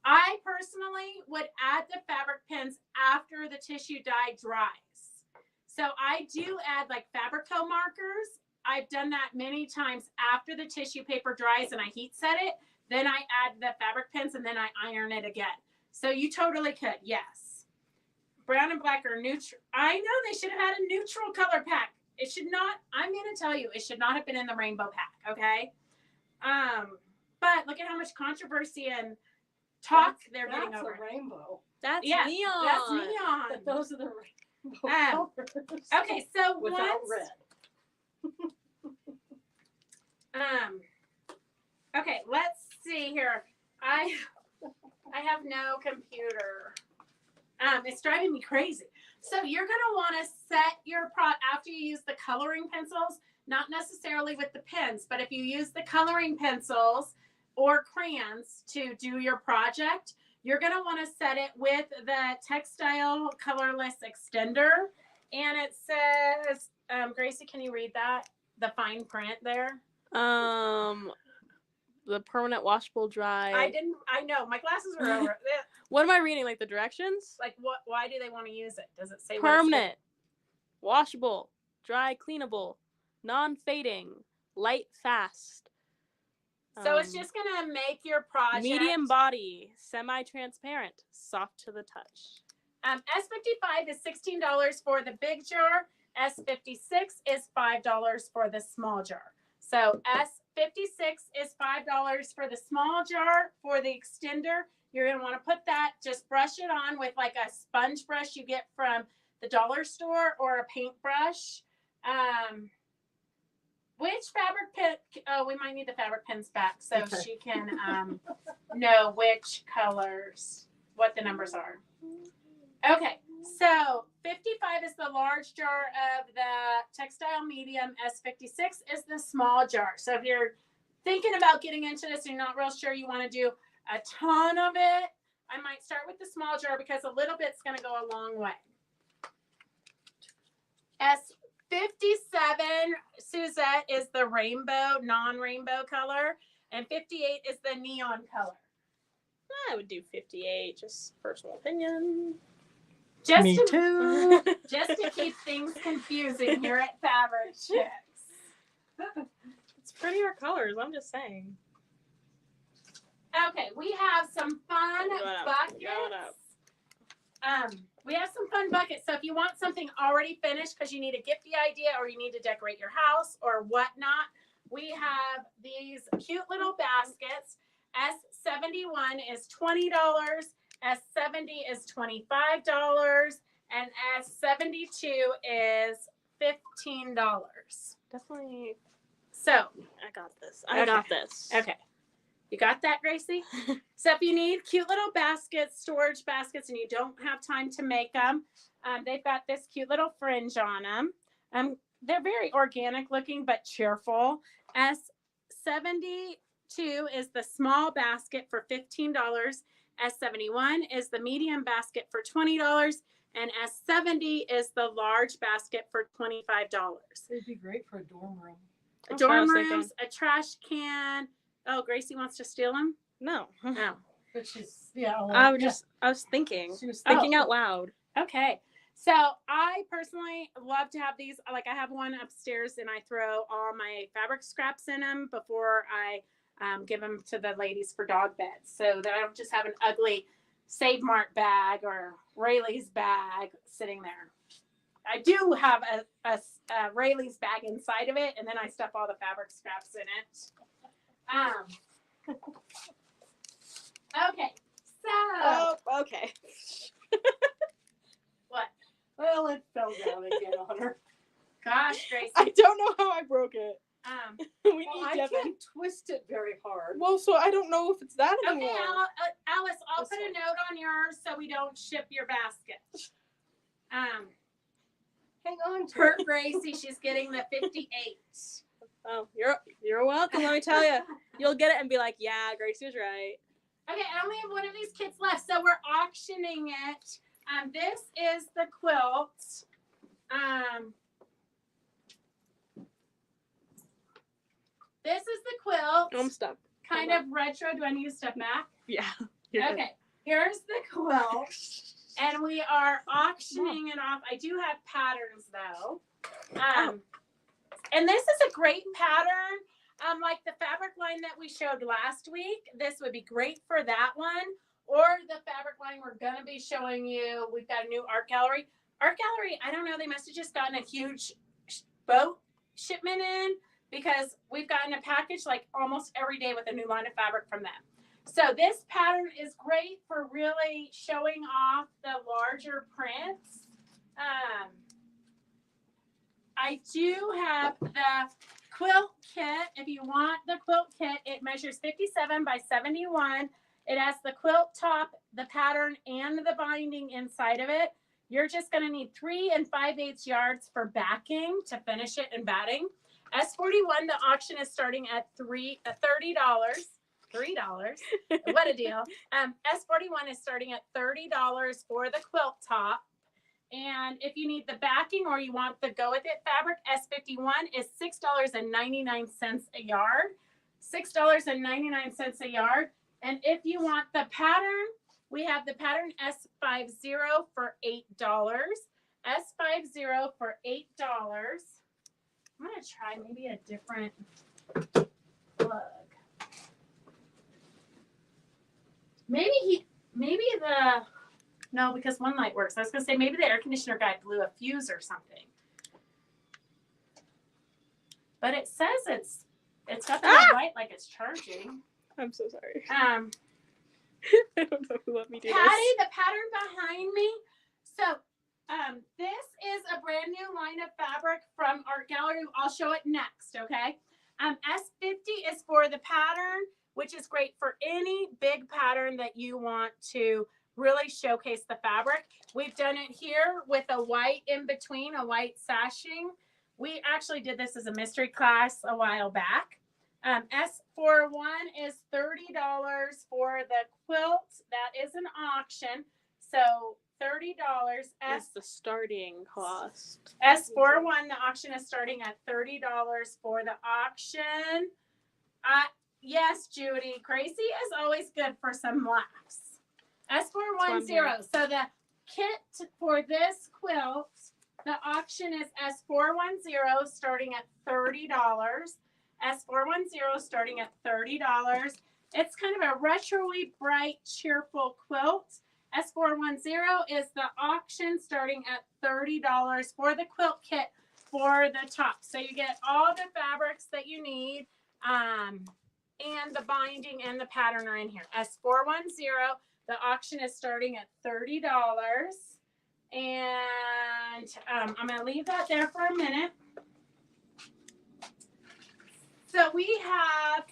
I personally would add the fabric pens after the tissue dye dries. So I do add like Fabrico markers. I've done that many times after the tissue paper dries and I heat set it. Then I add the fabric pens and then I iron it again. So you totally could, yes. Brown and black are neutral. I know they should have had a neutral color pack. It should not, I'm going to tell you, it should not have been in the rainbow pack, okay? But look at how much controversy and talk they're getting That's over. a rainbow. That's Yeah, neon. That's neon. But those are the rainbow colors. Okay, so Without once, red. okay, let's see here. I have no computer. It's driving me crazy. So you're gonna want to set your after you use the coloring pencils, not necessarily with the pens, but if you use the coloring pencils or crayons to do your project, you're gonna want to set it with the textile colorless extender. And it says, Gracie, can you read that? The fine print there. The permanent washable dry. I know my glasses are over. What am I reading? Like the directions? Like what? Why do they want to use it? Does it say what it's Permanent, washable, dry cleanable, non-fading, light fast. So it's just gonna make your project medium body, semi-transparent, soft to the touch. S55 is $16 for the big jar. S56 is $5 for the small jar. So S56 is $5 for the small jar. For the extender, you're going to want to put that, just brush it on with like a sponge brush you get from the dollar store or a paintbrush. Which fabric pen? Oh, we might need the fabric pens back so Okay. she can know which colors, what the numbers are. Okay, So 55 is the large jar of the textile medium. S56 is the small jar. So if you're thinking about getting into this and you're not real sure you want to do a ton of it, I might start with the small jar because a little bit's going to go a long way. S57, Suzette, is the rainbow, non-rainbow color. And 58 is the neon color. I would do 58, just personal opinion. Just Me to, too. just to keep things confusing here at Fabric Chicks. It's prettier colors, I'm just saying. Okay, we have some fun buckets. We have some fun buckets. So if you want something already finished because you need a gifty idea or you need to decorate your house or whatnot, we have these cute little baskets. S71 is $20. S70 is $25. And S72 is $15. Definitely. So I got this. I got this. Okay. You got that, Gracie? So if you need cute little baskets, storage baskets, and you don't have time to make them, they've got this cute little fringe on them. They're very organic looking, but cheerful. S72 is the small basket for $15. S71 is the medium basket for $20. And S70 is the large basket for $25. They'd be great for a dorm room. Dorm rooms, a trash can. Oh, Gracie wants to steal them? No. No. But she's, yeah. I was thinking. She was Thinking out loud. Okay. So I personally love to have these. Like I have one upstairs and I throw all my fabric scraps in them before I give them to the ladies for dog beds. So that I don't just have an ugly Save Mart bag or Rayleigh's bag sitting there. I do have a Rayleigh's bag inside of it, and then I stuff all the fabric scraps in it. Okay, so Oh, okay. what? Well, it fell down again on her. Gosh, Gracie. I don't know how I broke it. We Well, need I Devin. can't twist it very hard. Well, so I don't know if it's that Okay, anymore. Alice, I'll This put a one. note on yours so we don't ship your basket. Hang on to Per it. Gracie, she's getting the 58. Oh, you're welcome. Let me tell you, you'll get it and be like, yeah, Gracie was right. Okay, I only have one of these kits left, so we're auctioning it. This is the quilt. This is the quilt. I'm stuck. Kind of retro. Do I need to step back? Yeah. Okay, here's the quilt. And we are auctioning it off. I do have patterns though. And this is a great pattern. Like the fabric line that we showed last week, this would be great for that one. Or the fabric line we're going to be showing you. We've got a new art gallery. Art gallery, I don't know, they must have just gotten a huge boat shipment in because we've gotten a package like almost every day with a new line of fabric from them. So this pattern is great for really showing off the larger prints. I do have the quilt kit. If you want the quilt kit, it measures 57 by 71. It has the quilt top, the pattern, and the binding inside of it. You're just going to need 3 5/8 yards for backing to finish it and batting. S41, the auction is starting at $30. $3. What a deal. S41 is starting at $30 for the quilt top. And if you need the backing or you want the go with it fabric, S51 is $6.99 a yard. $6.99 a yard. And if you want the pattern, we have the pattern S50 for $8. S50 for $8. I'm going to try maybe a different plug. No, because one light works. I was going to say maybe the air conditioner guy blew a fuse or something. But it says it's got the light like it's charging. I'm so sorry. I don't know who let me do Patty, the pattern behind me. So this is a brand new line of fabric from Art Gallery. I'll show it next, okay? S50 is for the pattern, which is great for any big pattern that you want to really showcase the fabric. We've done it here with a white in between, a white sashing. We actually did this as a mystery class a while back. S41 is $30 for the quilt. That is an auction. So $30. That's the starting cost. S41, the auction is starting at $30 for the auction. Yes, Judy, crazy is always good for some laughs. S410. So the kit for this quilt, the auction is S410 starting at $30. S410 starting at $30. It's kind of a retro-y, bright, cheerful quilt. S410 is the auction starting at $30 for the quilt kit for the top. So you get all the fabrics that you need, and the binding and the pattern are in here. S410, the auction is starting at $30. And I'm going to leave that there for a minute. So we have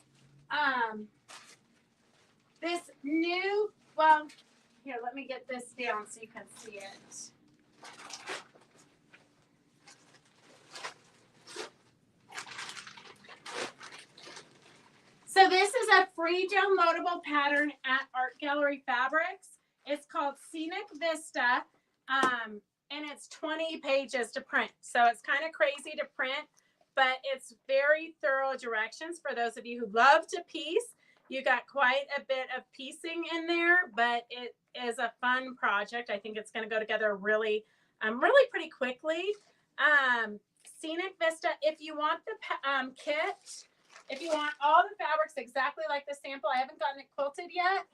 this new, well, here, let me get this down so you can see it. So this is a free downloadable pattern at Art Gallery Fabrics. It's called Scenic Vista, and it's 20 pages to print. So it's kind of crazy to print, but it's very thorough directions for those of you who love to piece. You got quite a bit of piecing in there, but it is a fun project. I think it's going to go together really pretty quickly. Scenic Vista, if you want the kit, if you want all the fabrics exactly like the sample, I haven't gotten it quilted yet,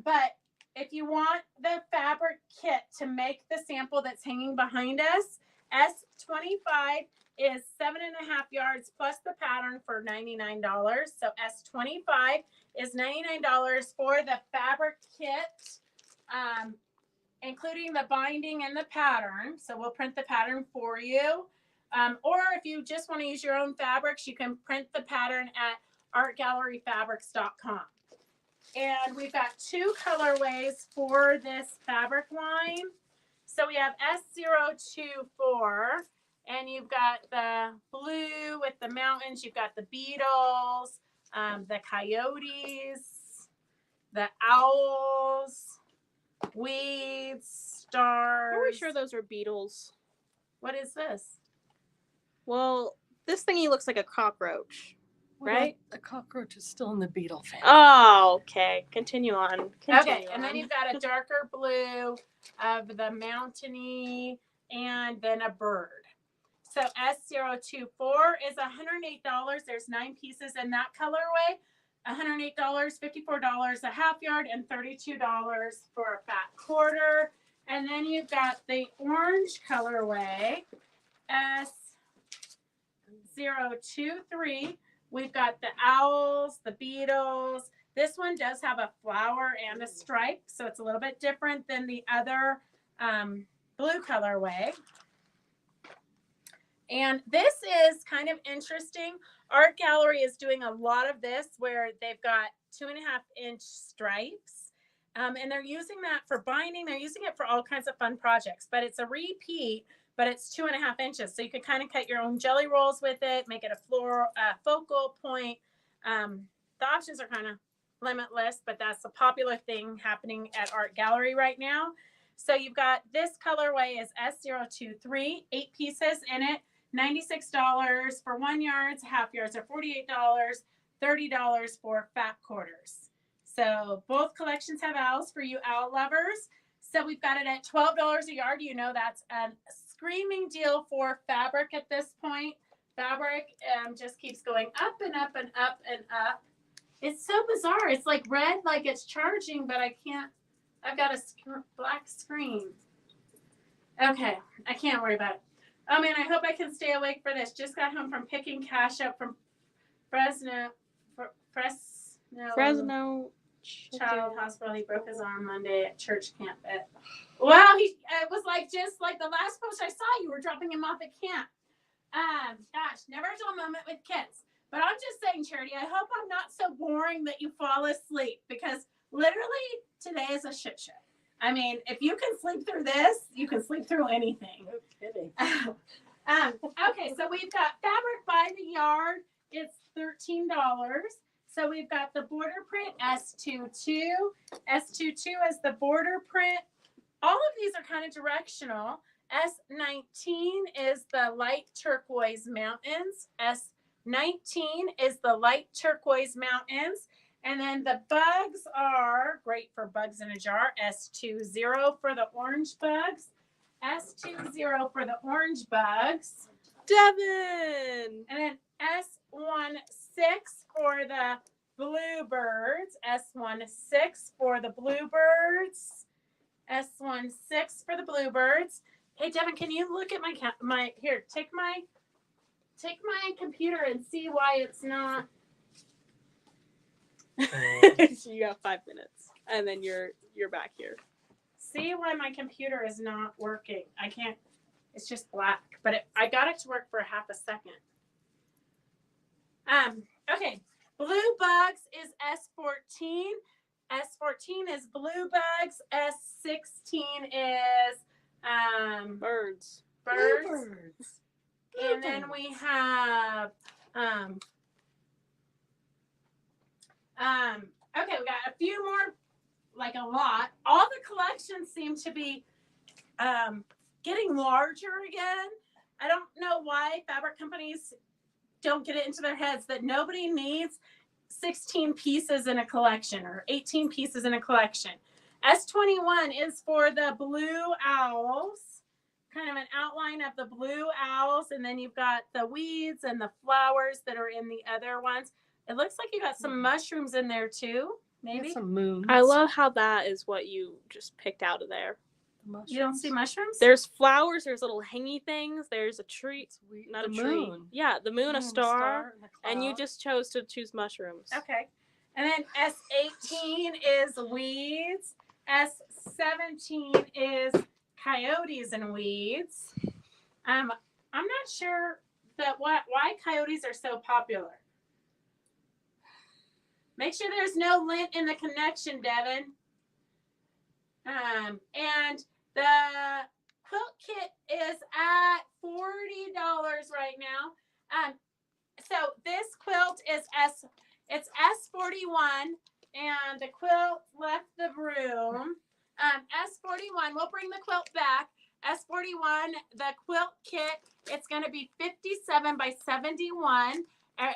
but if you want the fabric kit to make the sample that's hanging behind us, S25 is 7.5 yards plus the pattern for $99. So S25 is $99 for the fabric kit, including the binding and the pattern. So we'll print the pattern for you. Or if you just want to use your own fabrics, you can print the pattern at artgalleryfabrics.com. And we've got two colorways for this fabric line. So we have S024, and you've got the blue with the mountains. You've got the beetles, the coyotes, the owls, weeds, stars. Are we sure those are beetles? What is this? Well, this thingy looks like a cockroach, right? The cockroach is still in the beetle family. Oh, okay. Continue on. Okay, and then you've got a darker blue of the mountainy and then a bird. So S024 is $108. There's 9 pieces in that colorway. $108, $54 a half yard, and $32 for a fat quarter. And then you've got the orange colorway, S023. We've got the owls, the beetles. This one does have a flower and a stripe, so it's a little bit different than the other blue colorway. And this is kind of interesting. Art Gallery is doing a lot of this where they've got 2.5-inch stripes, and they're using that for binding. They're using it for all kinds of fun projects, but it's a repeat, but it's 2.5 inches. So you could kind of cut your own jelly rolls with it, make it a focal point. The options are kind of limitless, but that's a popular thing happening at Art Gallery right now. So you've got this colorway is S023, 8 pieces in it, $96 for 1 yard, half yards are $48, $30 for fat quarters. So both collections have owls for you owl lovers. So we've got it at $12 a yard. You know that's a screaming deal for fabric at this point. Fabric just keeps going up and up and up and up. It's so bizarre. It's like red, like it's charging, but I can't. I've got a black screen. Okay, I can't worry about it. Oh man, I hope I can stay awake for this. Just got home from picking cash up from Fresno Child Hospital. He broke his arm Monday at church camp. Well, it was like just like the last post I saw. You were dropping him off at camp. Gosh, never a dull moment with kids. But I'm just saying, Charity, I hope I'm not so boring that you fall asleep, because literally today is a shit show. I mean, if you can sleep through this, you can sleep through anything. No kidding. Okay, so we've got fabric by the yard. It's $13. So we've got the border print S22. S22 is the border print. All of these are kind of directional. S19 is the light turquoise mountains. S19 is the light turquoise mountains. And then the bugs are great for bugs in a jar. S20 for the orange bugs. S20 for the orange bugs. Devin. And then S16 for the bluebirds. S16 for the bluebirds. S16 for the bluebirds. Hey Devin, can you look at my here? Take my computer and see why it's not. You got 5 minutes, and then you're back here. See why my computer is not working. I can't. It's just black, but I got it to work for half a second. Okay. Blue bugs is S14. S14 is blue bugs. S16 is Birds. birds. And then we have okay, we got a few more, like a lot. All the collections seem to be getting larger again. I don't know why fabric companies don't get it into their heads that nobody needs 16 pieces in a collection or 18 pieces in a collection. S21 is for the blue owls, kind of an outline of the blue owls, and then you've got the weeds and the flowers that are in the other ones. It looks like you got some mushrooms in there too, maybe. Some moons. I love how that is what you just picked out of there. You don't see mushrooms? There's flowers, there's little hangy things, there's a tree, not the a tree. moon. Yeah, the moon, a star, and you cloud. just chose to choose mushrooms. Okay. And then S18 is weeds. S17 is coyotes and weeds. I'm not sure that why coyotes are so popular. Make sure there's no lint in the connection, Devin. And the quilt kit is at $40 right now. So this quilt is it's S41, and the quilt left the room. S41, we'll bring the quilt back. S41, the quilt kit, it's going to be 57 by 71.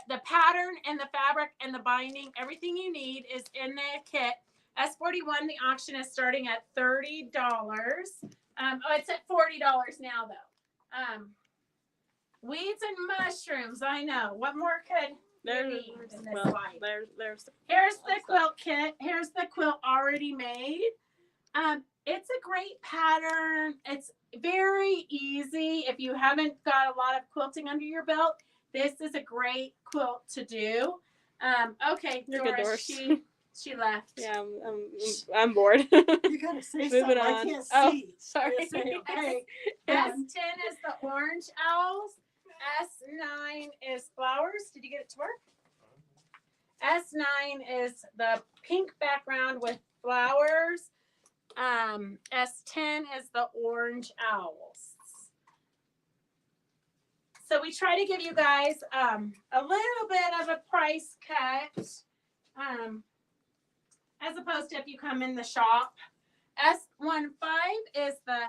The pattern and the fabric and the binding, everything you need is in the kit. S41, the auction is starting at $30. It's at $40 now, though. Weeds and mushrooms, I know. What more could you need in this life? Here's the quilt kit. Here's the quilt already made. It's a great pattern. It's very easy. If you haven't got a lot of quilting under your belt, this is a great quilt to do. Okay, Doris, she left. Yeah, I'm bored. You gotta say Moving something. on. I can't Oh, see. sorry. Say, okay. S10 is the orange owls. S9 is flowers. Did you get it to work? S9 is the pink background with flowers. S10 is the orange owls. So we try to give you guys a little bit of a price cut, as opposed to if you come in the shop. S15 is the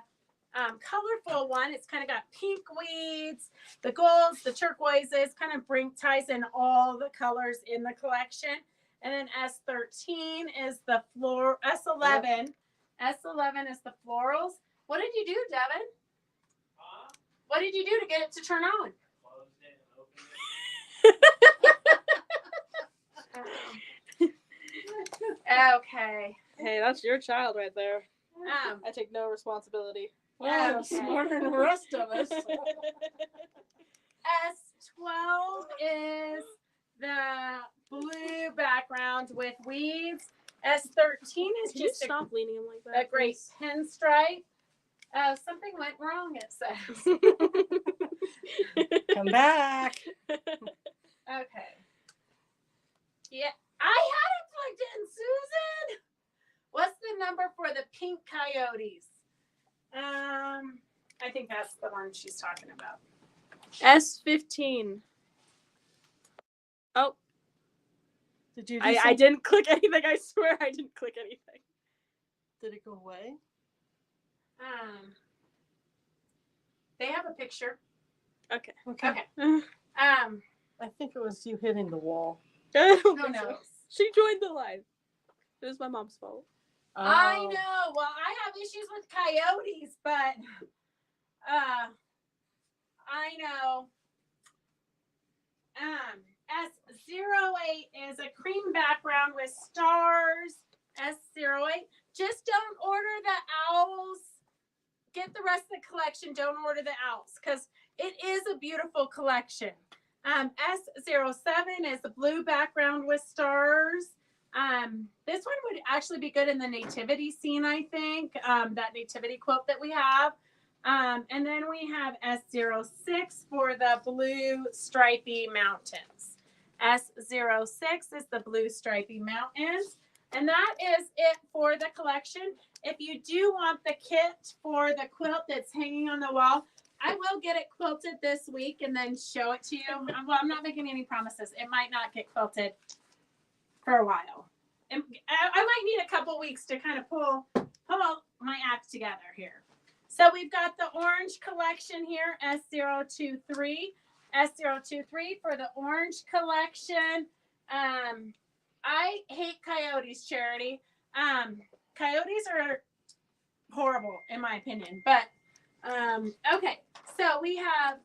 colorful one. It's kind of got pink weeds, the golds, the turquoises, kind of ties in all the colors in the collection. And then S13 is the floor. S11 is the florals. What did you do, Devin? What did you do to get it to turn on? Closed it and opened it. Okay. Hey, that's your child right there. Um, I take no responsibility. Wow, Okay. smarter than the rest of us. S12 is the blue background with weeds. S13 is Can you just stop leaning him like a that? great please? pinstripe. Something went wrong, it says. Come back. Okay. Yeah, I had it plugged in, Susan. orange she's talking about. S15. Oh, Did you? I didn't click anything. I swear I didn't click anything. Did it go away? They have a picture. Okay. Okay. Okay. I think it was you hitting the wall. I don't Who think so. knows? She joined the live. It was my mom's fault. I Oh. know. Well, I have issues with coyotes, but I know. S08 is a cream background with stars. S08. Just don't order the owls. Get the rest of the collection. Don't order the owls because it is a beautiful collection. S07 is the blue background with stars. This one would actually be good in the nativity scene, I think. That nativity quilt that we have. And then we have S06 for the blue stripy mountains. S06 is the blue stripy mountains. And that is it for the collection. If you do want the kit for the quilt that's hanging on the wall, I will get it quilted this week and then show it to you. Well, I'm not making any promises. It might not get quilted for a while. I might need a couple weeks to kind of pull my act together here. So we've got the orange collection here, S023. S023 for the orange collection. I hate coyotes, Charity. Coyotes are horrible, in my opinion. But, okay. So we have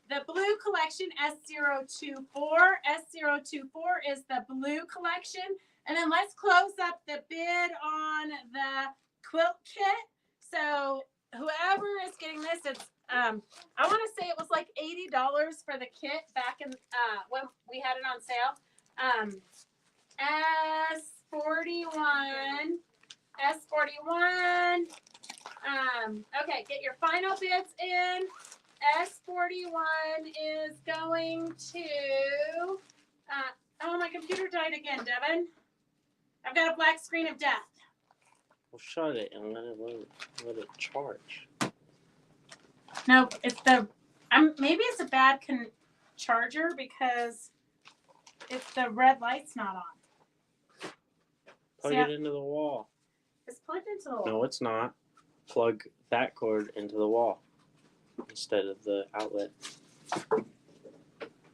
the blue collection, S024. S024 is the blue collection. And then let's close up the bid on the quilt kit. So whoever is getting this, it's I want to say it was like $80 for the kit back in when we had it on sale. S41. Okay, get your final bids in. S41 is going to oh, my computer died again, Devin. I've got a black screen of death. Well, shut it and let it charge. No, it's the maybe it's a bad charger because it's the red light's not on. Plug it into the wall. It's plugged into the wall. No, it's not. Plug that cord into the wall instead of the outlet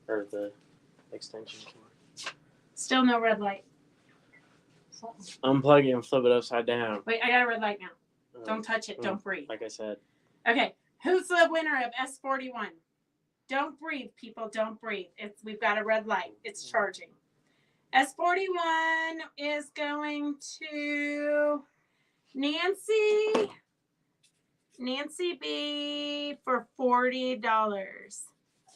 or the extension cord. Still no red light. Unplug it and flip it upside down. Wait, I got a red light now. Don't touch it. Don't breathe. Like I said. Okay, who's the winner of S41? Don't breathe, people. Don't breathe. We've got a red light. It's charging. S41 is going to Nancy B for $40. That's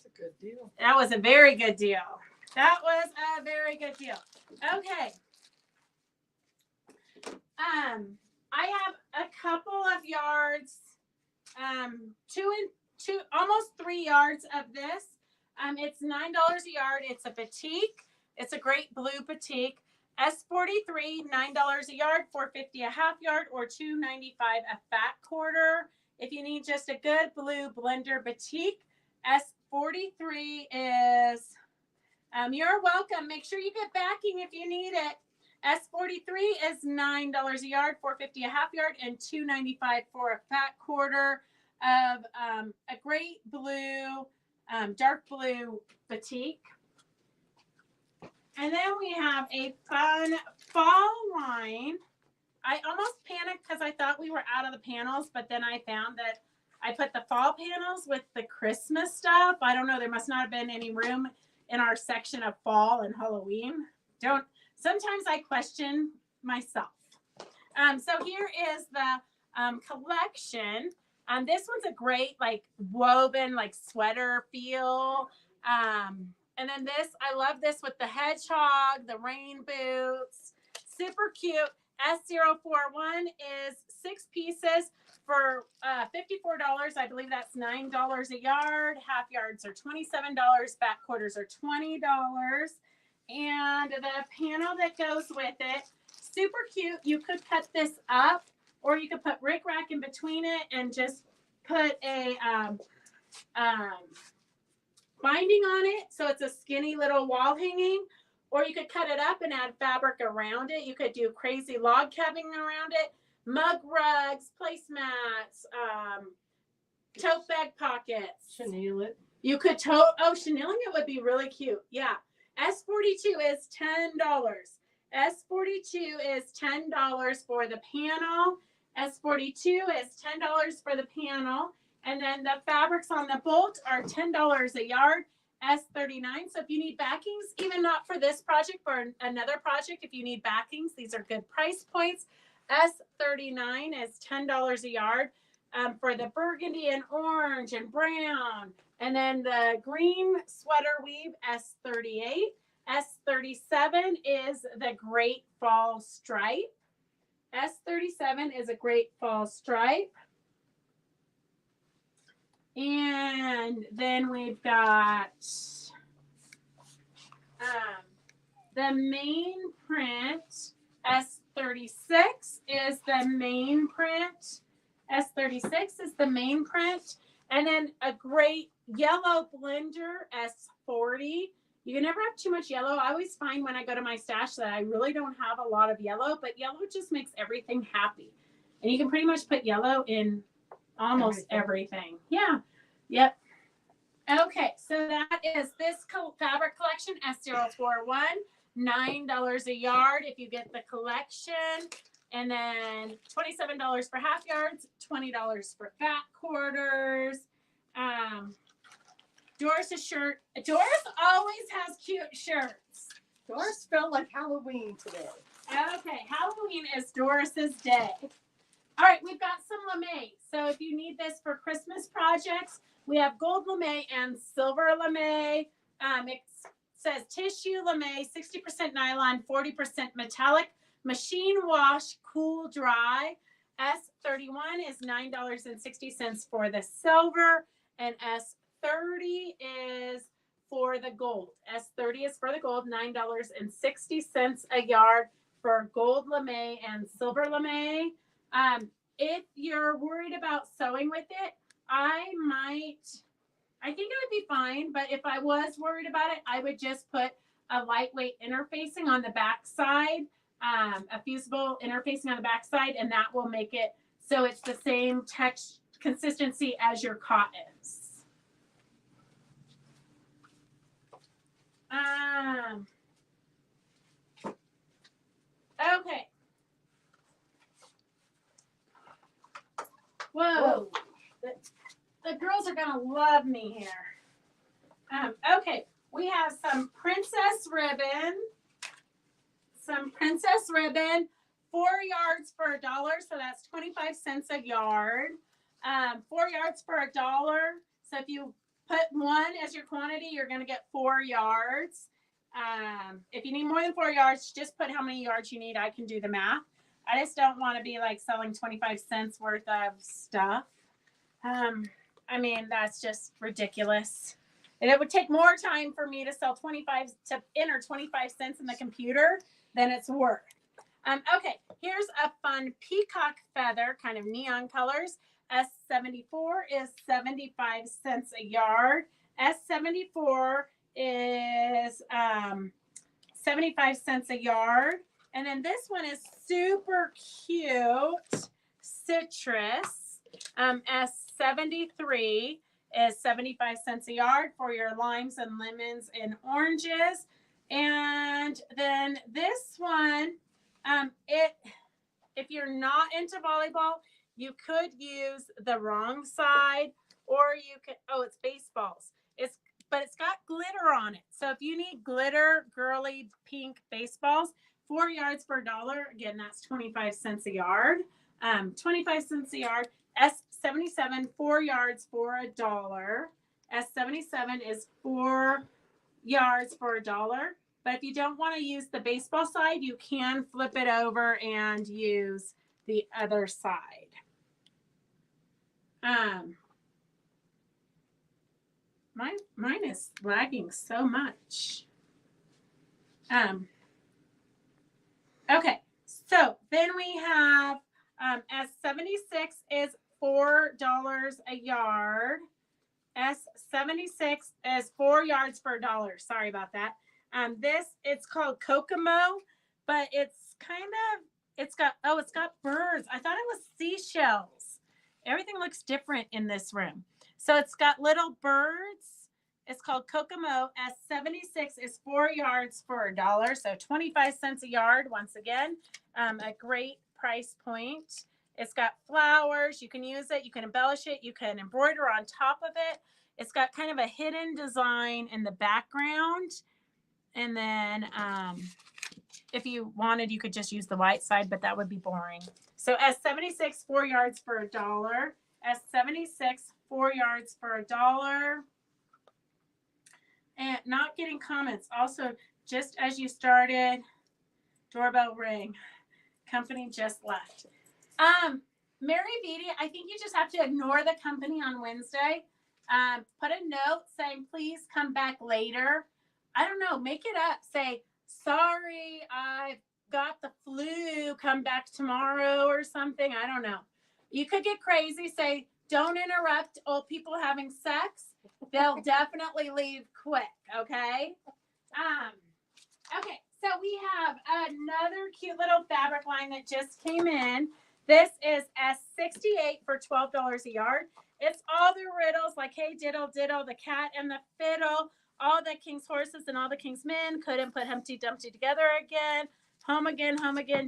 a good deal. That was a very good deal. That was a very good deal. Okay. I have a couple of yards, two, almost 3 yards of this. It's $9 a yard. It's a batik. It's a great blue batik. S43, $9 a yard, $4.50 a half yard, or $2.95 a fat quarter. If you need just a good blue blender batik, S43 is, you're welcome. Make sure you get backing if you need it. S43 is $9 a yard, $4.50 a half yard, and $2.95 for a fat quarter of a great blue, dark blue batik. And then we have a fun fall line. I almost panicked because I thought we were out of the panels, but then I found that I put the fall panels with the Christmas stuff. I don't know. There must not have been any room in our section of fall and Halloween. Sometimes I question myself. So here is the collection. This one's a great like woven like sweater feel. And then this, I love this with the hedgehog, the rain boots, super cute. S041 is 6 pieces for $54. I believe that's $9 a yard. Half yards are $27. Back quarters are $20. And the panel that goes with it, super cute. You could cut this up or you could put rickrack in between it and just put a binding on it, so it's a skinny little wall hanging, or you could cut it up and add fabric around it. You could do crazy log cabin around it, mug rugs, placemats, tote bag pockets. Chenille it. You could chenilling it would be really cute. Yeah. S42 is $10. S42 is $10 for the panel. S42 is $10 for the panel. And then the fabrics on the bolt are $10 a yard. S39. So if you need backings, even not for this project, for another project, if you need backings, these are good price points. S39 is $10 a yard. For the burgundy and orange and brown. And then the green sweater weave, S38. S37 is the great fall stripe. S37 is a great fall stripe. And then we've got the main print. S36 is the main print. S36 is the main print. And then a great yellow blender, S40. You can never have too much yellow. I always find when I go to my stash that I really don't have a lot of yellow, but yellow just makes everything happy. And you can pretty much put yellow in almost everything. Yeah. Yep. Okay, so that is this fabric collection, S041, $9 a yard if you get the collection. And then $27 for half yards, $20 for fat quarters. Doris's shirt. Doris always has cute shirts. Doris felt like Halloween today. Okay, Halloween is Doris's day. All right, we've got some lame. So if you need this for Christmas projects, we have gold lame and silver lame. It says tissue lame, 60% nylon, 40% metallic. Machine wash, cool dry. S31 is $9.60 for the silver, and S30 is for the gold. S30 is for the gold, $9.60 a yard for gold lame and silver lame. If you're worried about sewing with it, I think it would be fine, but if I was worried about it, I would just put a lightweight interfacing on the back side. A fusible interfacing on the backside, and that will make it so it's the same text consistency as your cottons. Okay. Whoa. The girls are gonna love me here. Okay, we have some princess ribbon. 4 yards for $1, so that's 25 cents a yard. 4 yards for $1. So if you put 1 as your quantity, you're going to get 4 yards. If you need more than 4 yards, just put how many yards you need. I can do the math. I just don't want to be like selling 25 cents worth of stuff. I mean, that's just ridiculous. And it would take more time for me to enter 25 cents in the computer than it's worth. Okay, here's a fun peacock feather, kind of neon colors. S74 is 75 cents a yard. S74 is 75 cents a yard. And then this one is super cute, citrus. S73 is 75 cents a yard for your limes and lemons and oranges. And then this one, if you're not into volleyball, you could use the wrong side, or you could, it's baseballs. But it's got glitter on it. So if you need glitter, girly pink baseballs, 4 yards for $1. Again, that's 25 cents a yard. 25 cents a yard. S77, 4 yards for $1. S77 is 4 yards for $1. But if you don't want to use the baseball side, you can flip it over and use the other side. Mine is lagging so much. Okay, so then we have S76 is $4 a yard. S76 is 4 yards for $1. Sorry about that. This, it's called Kokomo, but it's kind of, it's got birds. I thought it was seashells. Everything looks different in this room. So it's got little birds. It's called Kokomo. S76 is 4 yards for $1. So 25 cents a yard. Once again, a great price point. It's got flowers. You can use it. You can embellish it. You can embroider on top of it. It's got kind of a hidden design in the background. And then if you wanted, you could just use the white side, but that would be boring. So S76, 4 yards for $1. S76, 4 yards for $1. And not getting comments. Also, just as you started, doorbell ring. Company just left. Mary Beatty, I think you just have to ignore the company on Wednesday. Put a note saying, please come back later. I don't know, make it up. Say, sorry, I've got the flu, come back tomorrow or something. I don't know. You could get crazy. Say, don't interrupt old people having sex. They'll definitely leave quick, okay? Okay, so we have another cute little fabric line that just came in. This is S68 for $12 a yard. It's all the riddles like, hey, diddle, diddle, the cat and the fiddle, all the king's horses and all the king's men couldn't put Humpty Dumpty together again, home again,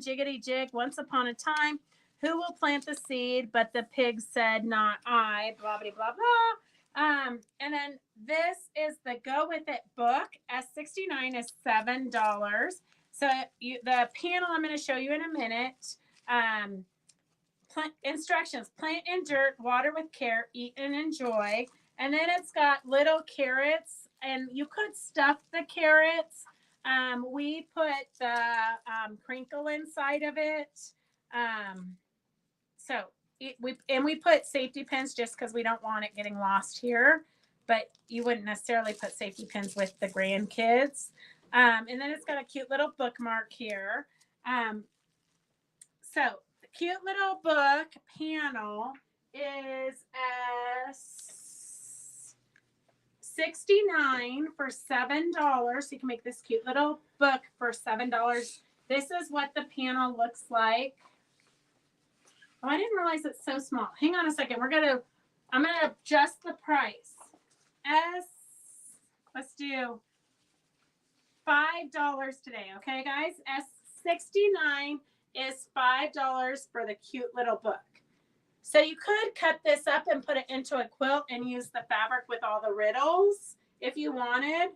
jiggity jig, once upon a time. Who will plant the seed? But the pig said, not I, blah, blah, blah, blah. And then this is the Go With It book. S69 is $7. So the panel I'm going to show you in a minute. Instructions: plant in dirt, water with care, eat and enjoy. And then it's got little carrots, and you could stuff the carrots. We put the crinkle inside of it. We put safety pins just because we don't want it getting lost here. But you wouldn't necessarily put safety pins with the grandkids. And then it's got a cute little bookmark here. So the cute little book panel is S69 for $7. So you can make this cute little book for $7. This is what the panel looks like. Oh, I didn't realize it's so small. Hang on a second. I'm gonna adjust the price. Let's do $5 today, okay, guys? S69 is $5 for the cute little book. So you could cut this up and put it into a quilt and use the fabric with all the riddles if you wanted.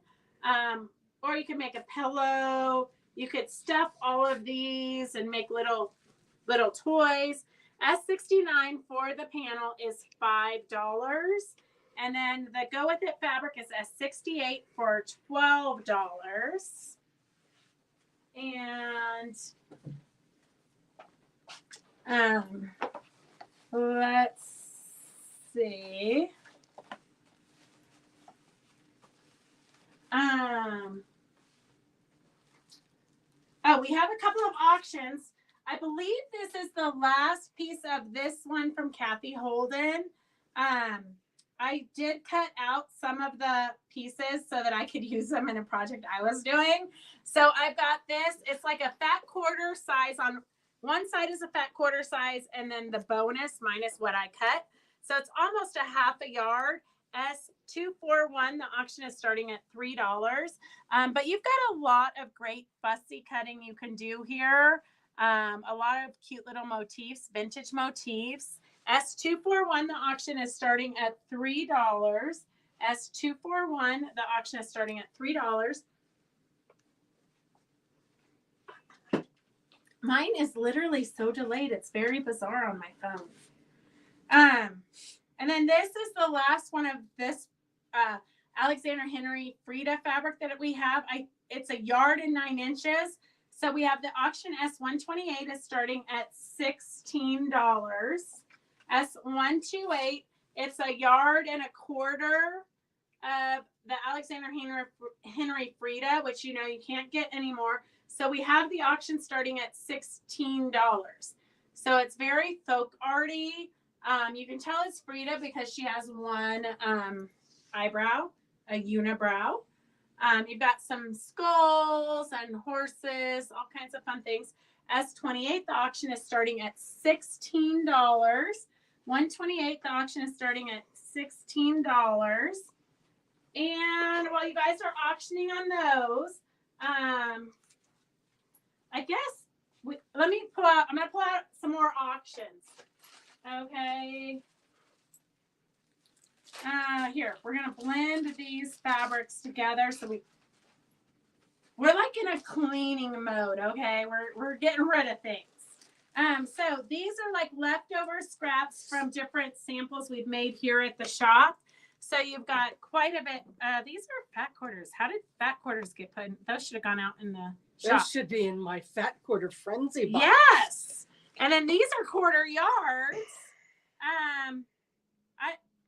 Or you could make a pillow. You could stuff all of these and make little toys. S69 for the panel is $5. And then the Go With It fabric is S68 for $12. And let's see. Oh, we have a couple of auctions. I believe this is the last piece of this one from Kathy Holden. I did cut out some of the pieces so that I could use them in a project I was doing. So I've got this. It's like a fat quarter size. On one side is a fat quarter size, and then the bonus minus what I cut. So it's almost a half a yard. S241, the auction is starting at $3. But you've got a lot of great fussy cutting you can do here. A lot of cute little motifs, vintage motifs. S241, the auction is starting at $3. S241, the auction is starting at $3. Mine is literally so delayed. It's very bizarre on my phone. And then this is the last one of this Alexander Henry Frida fabric that we have. It's 1 yard and 9 inches. So we have the auction S128 is starting at $16. S128, it's 1 yard and a quarter of the Alexander Henry Frida, which you can't get anymore. So we have the auction starting at $16. So it's very folk arty. You can tell it's Frida because she has one eyebrow, a unibrow. You've got some skulls and horses, all kinds of fun things. S28, the auction is starting at $16. 128, the auction is starting at $16. And while you guys are auctioning on those, I guess let me pull out. I'm gonna pull out some more auctions. Okay. Here we're gonna blend these fabrics together. So we're like in a cleaning mode. Okay, we're getting rid of things. So these are like leftover scraps from different samples we've made here at the shop. So you've got quite a bit. These are fat quarters. How did fat quarters get put in? Those should have gone out in the shop. Those should be in my fat quarter frenzy box. Yes. And then these are quarter yards.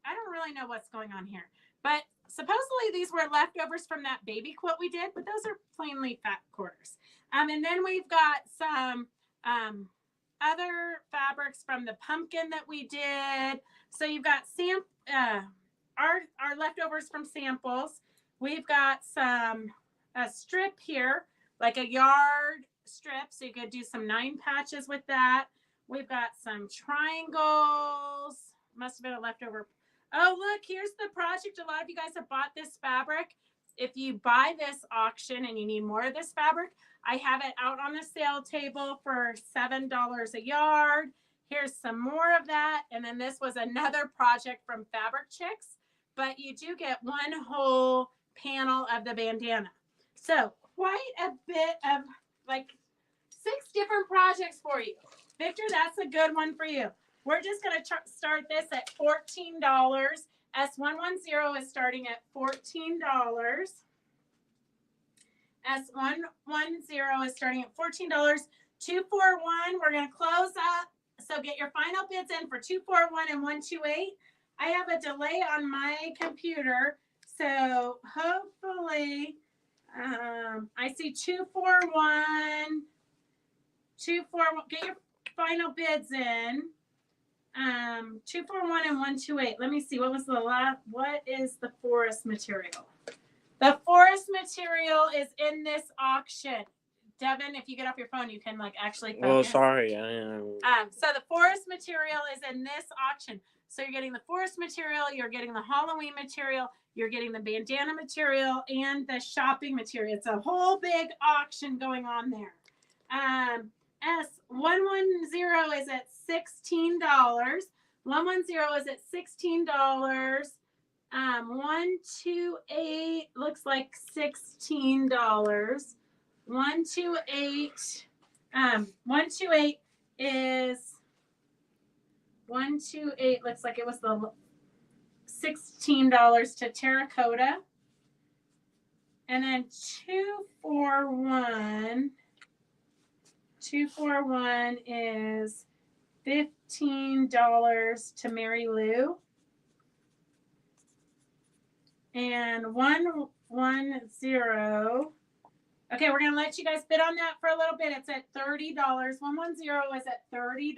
I don't really know what's going on here. But supposedly these were leftovers from that baby quilt we did, but those are plainly fat quarters. And then we've got some other fabrics from the pumpkin that we did. So you've got our leftovers from samples. We've got a strip here, like a yard strip. So you could do some 9 patches with that. We've got some triangles. Must have been a leftover. Oh, look, here's the project. A lot of you guys have bought this fabric. If you buy this auction and you need more of this fabric, I have it out on the sale table for $7 a yard. Here's some more of that. And then this was another project from Fabric Chicks, but you do get one whole panel of the bandana. So quite a bit of like 6 different projects for you. Victor, that's a good one for you. We're just going to start this at $14. S110 is starting at $14. S110 is starting at $14. 241, we're going to close up. So get your final bids in for 241 and 128. I have a delay on my computer. So hopefully, I see 241. 241, get your final bids in. 241 and 128. Let me see. What is the forest material? The forest material is in this auction. Devin, if you get off your phone, you can like actually focus. Well, sorry. So the forest material is in this auction. So you're getting the forest material, you're getting the Halloween material, you're getting the bandana material, and the shopping material. It's a whole big auction going on there. S110 is at $16. 110 is at $16. 128 looks like $16. 128 looks like it was the $16 to terracotta. And then 241 is $15 to Mary Lou. And 110. Okay, we're going to let you guys bid on that for a little bit. It's at $30. 110 is at $30.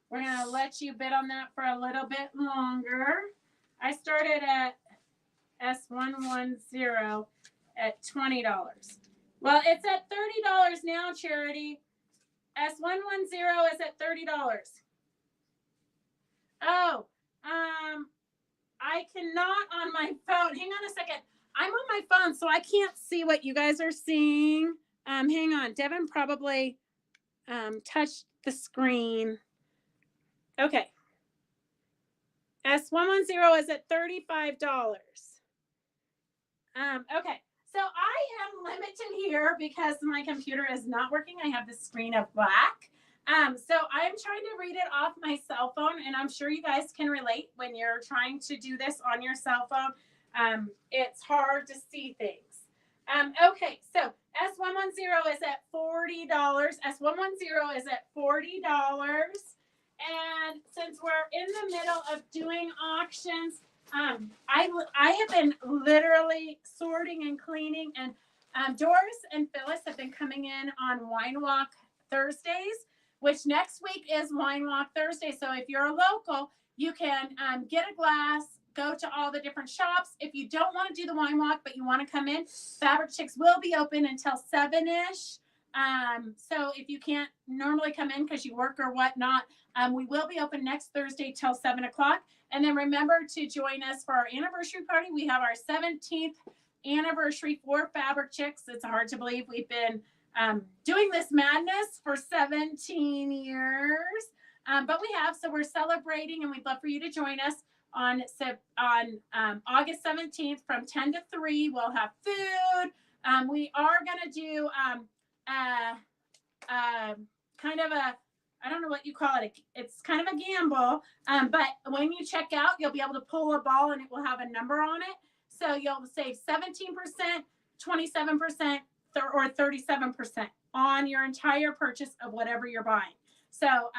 We're going to let you bid on that for a little bit longer. I started at S110 at $20. Well, it's at $30 now, Charity. S110 is at $30. Oh, I cannot on my phone. Hang on a second. I'm on my phone, so I can't see what you guys are seeing. Hang on. Devin probably touched the screen. Okay. S110 is at $35. Okay. So I am limited here because my computer is not working. I have the screen of black. So I'm trying to read it off my cell phone, and I'm sure you guys can relate when you're trying to do this on your cell phone. It's hard to see things. Okay, so S110 is at $40. S110 is at $40. And since we're in the middle of doing auctions, I have been literally sorting and cleaning, and Doris and Phyllis have been coming in on Wine Walk Thursdays. which next week is Wine Walk Thursday. So if you're a local, you can get a glass, go to all the different shops. If you don't want to do the wine walk, but you want to come in, Fabric Chicks will be open until 7-ish. So if you can't normally come in because you work or whatnot, we will be open next Thursday till 7 o'clock. And then remember to join us for our anniversary party. We have our 17th anniversary for Fabric Chicks. It's hard to believe we've been doing this madness for 17 years. But we have, so we're celebrating, and we'd love for you to join us on August 17th from 10 to 3. We'll have food. We are going to do kind of a, I don't know what you call it. It's kind of a gamble. But when you check out, you'll be able to pull a ball and it will have a number on it. So you'll save 17%, 27%, or 37% on your entire purchase of whatever you're buying. So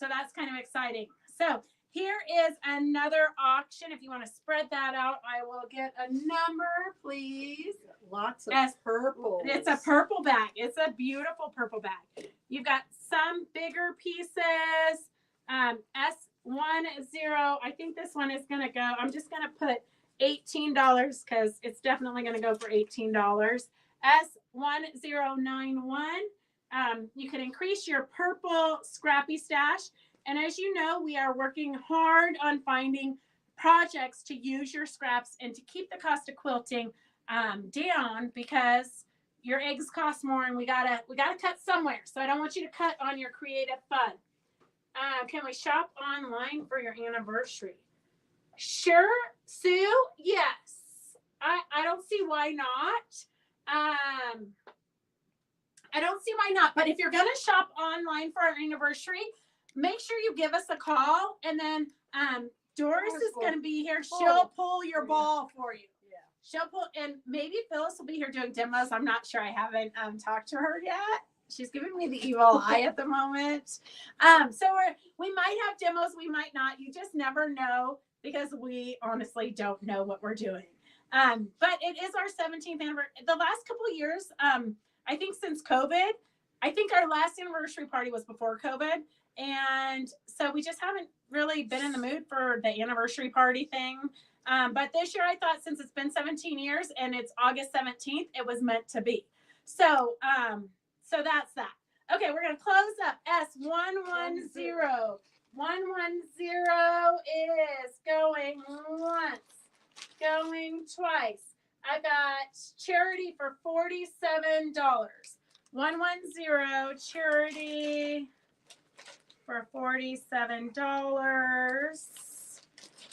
that's kind of exciting. So here is another auction. If you want to spread that out, I will get a number, please. Lots of Yes. purple. It's a purple bag. It's a beautiful purple bag. You've got some bigger pieces. S10. I think this one is going to go. I'm just going to put $18 because it's definitely going to go for $18. S1091. You can increase your purple scrappy stash. And as you know, we are working hard on finding projects to use your scraps and to keep the cost of quilting down, because your eggs cost more and we gotta cut somewhere. So I don't want you to cut on your creative fun. Can we shop online for your anniversary? Sure, Sue. Yes. I don't see why not. I don't see why not. But if you're gonna shop online for our anniversary, make sure you give us a call, and then Doris is going to be here. She'll pull your ball for you. Yeah. She'll pull, and maybe Phyllis will be here doing demos. I'm not sure. I haven't talked to her yet. She's giving me the evil eye at the moment. So we might have demos, we might not. You just never know, because we honestly don't know what we're doing. But it is our 17th anniversary. The last couple of years, I think since COVID, I think our last anniversary party was before COVID. And so we just haven't really been in the mood for the anniversary party thing. But this year I thought, since it's been 17 years and it's August 17th, it was meant to be. So that's that. Okay, we're going to close up. S110. 110 is going once, going twice. I got Charity for $47. 110 Charity for $47.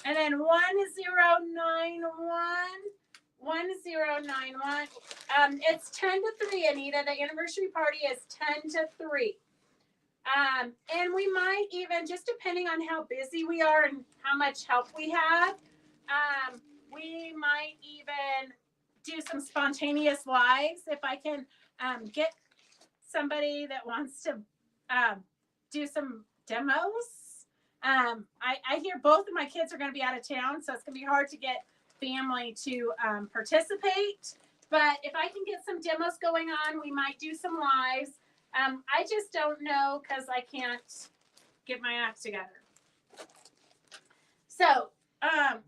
And then 1091. It's 10 to 3, Anita. The anniversary party is 10 to 3. And we might even, just depending on how busy we are and how much help we have, we might even do some spontaneous lives. If I can get somebody that wants to do some demos. I hear both of my kids are going to be out of town, so it's going to be hard to get family to participate. But if I can get some demos going on, we might do some lives. I just don't know, because I can't get my act together. So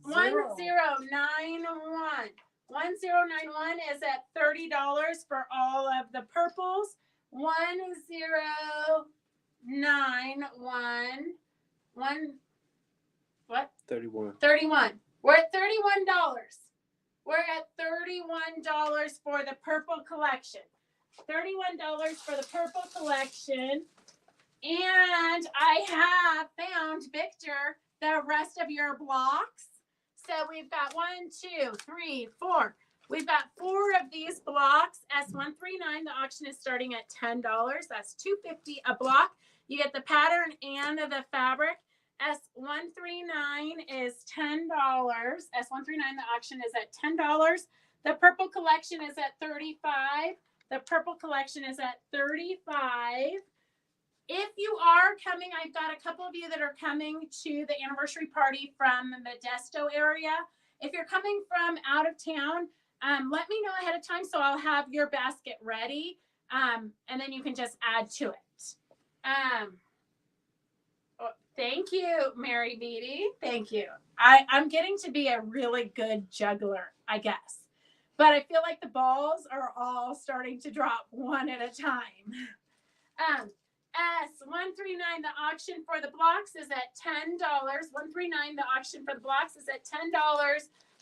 1091. 1091 is at $30 for all of the purples. 1091. What? 31. 31. We're at $31. We're at $31 for the purple collection. $31 for the purple collection. And I have found, Victor, the rest of your blocks. So we've got 1, 2, 3, 4. We've got 4 of these blocks. S139, the auction is starting at $10. That's $2.50 a block. You get the pattern and the fabric. S139 is $10. S139, the auction is at $10. The purple collection is at $35. The purple collection is at $35. If you are coming, I've got a couple of you that are coming to the anniversary party from the Modesto area. If you're coming from out of town, let me know ahead of time, so I'll have your basket ready, and then you can just add to it. Thank you, Mary Beatty. Thank you. I'm getting to be a really good juggler, I guess. But I feel like the balls are all starting to drop one at a time. S139, the auction for the blocks is at $10. 139, the auction for the blocks is at $10.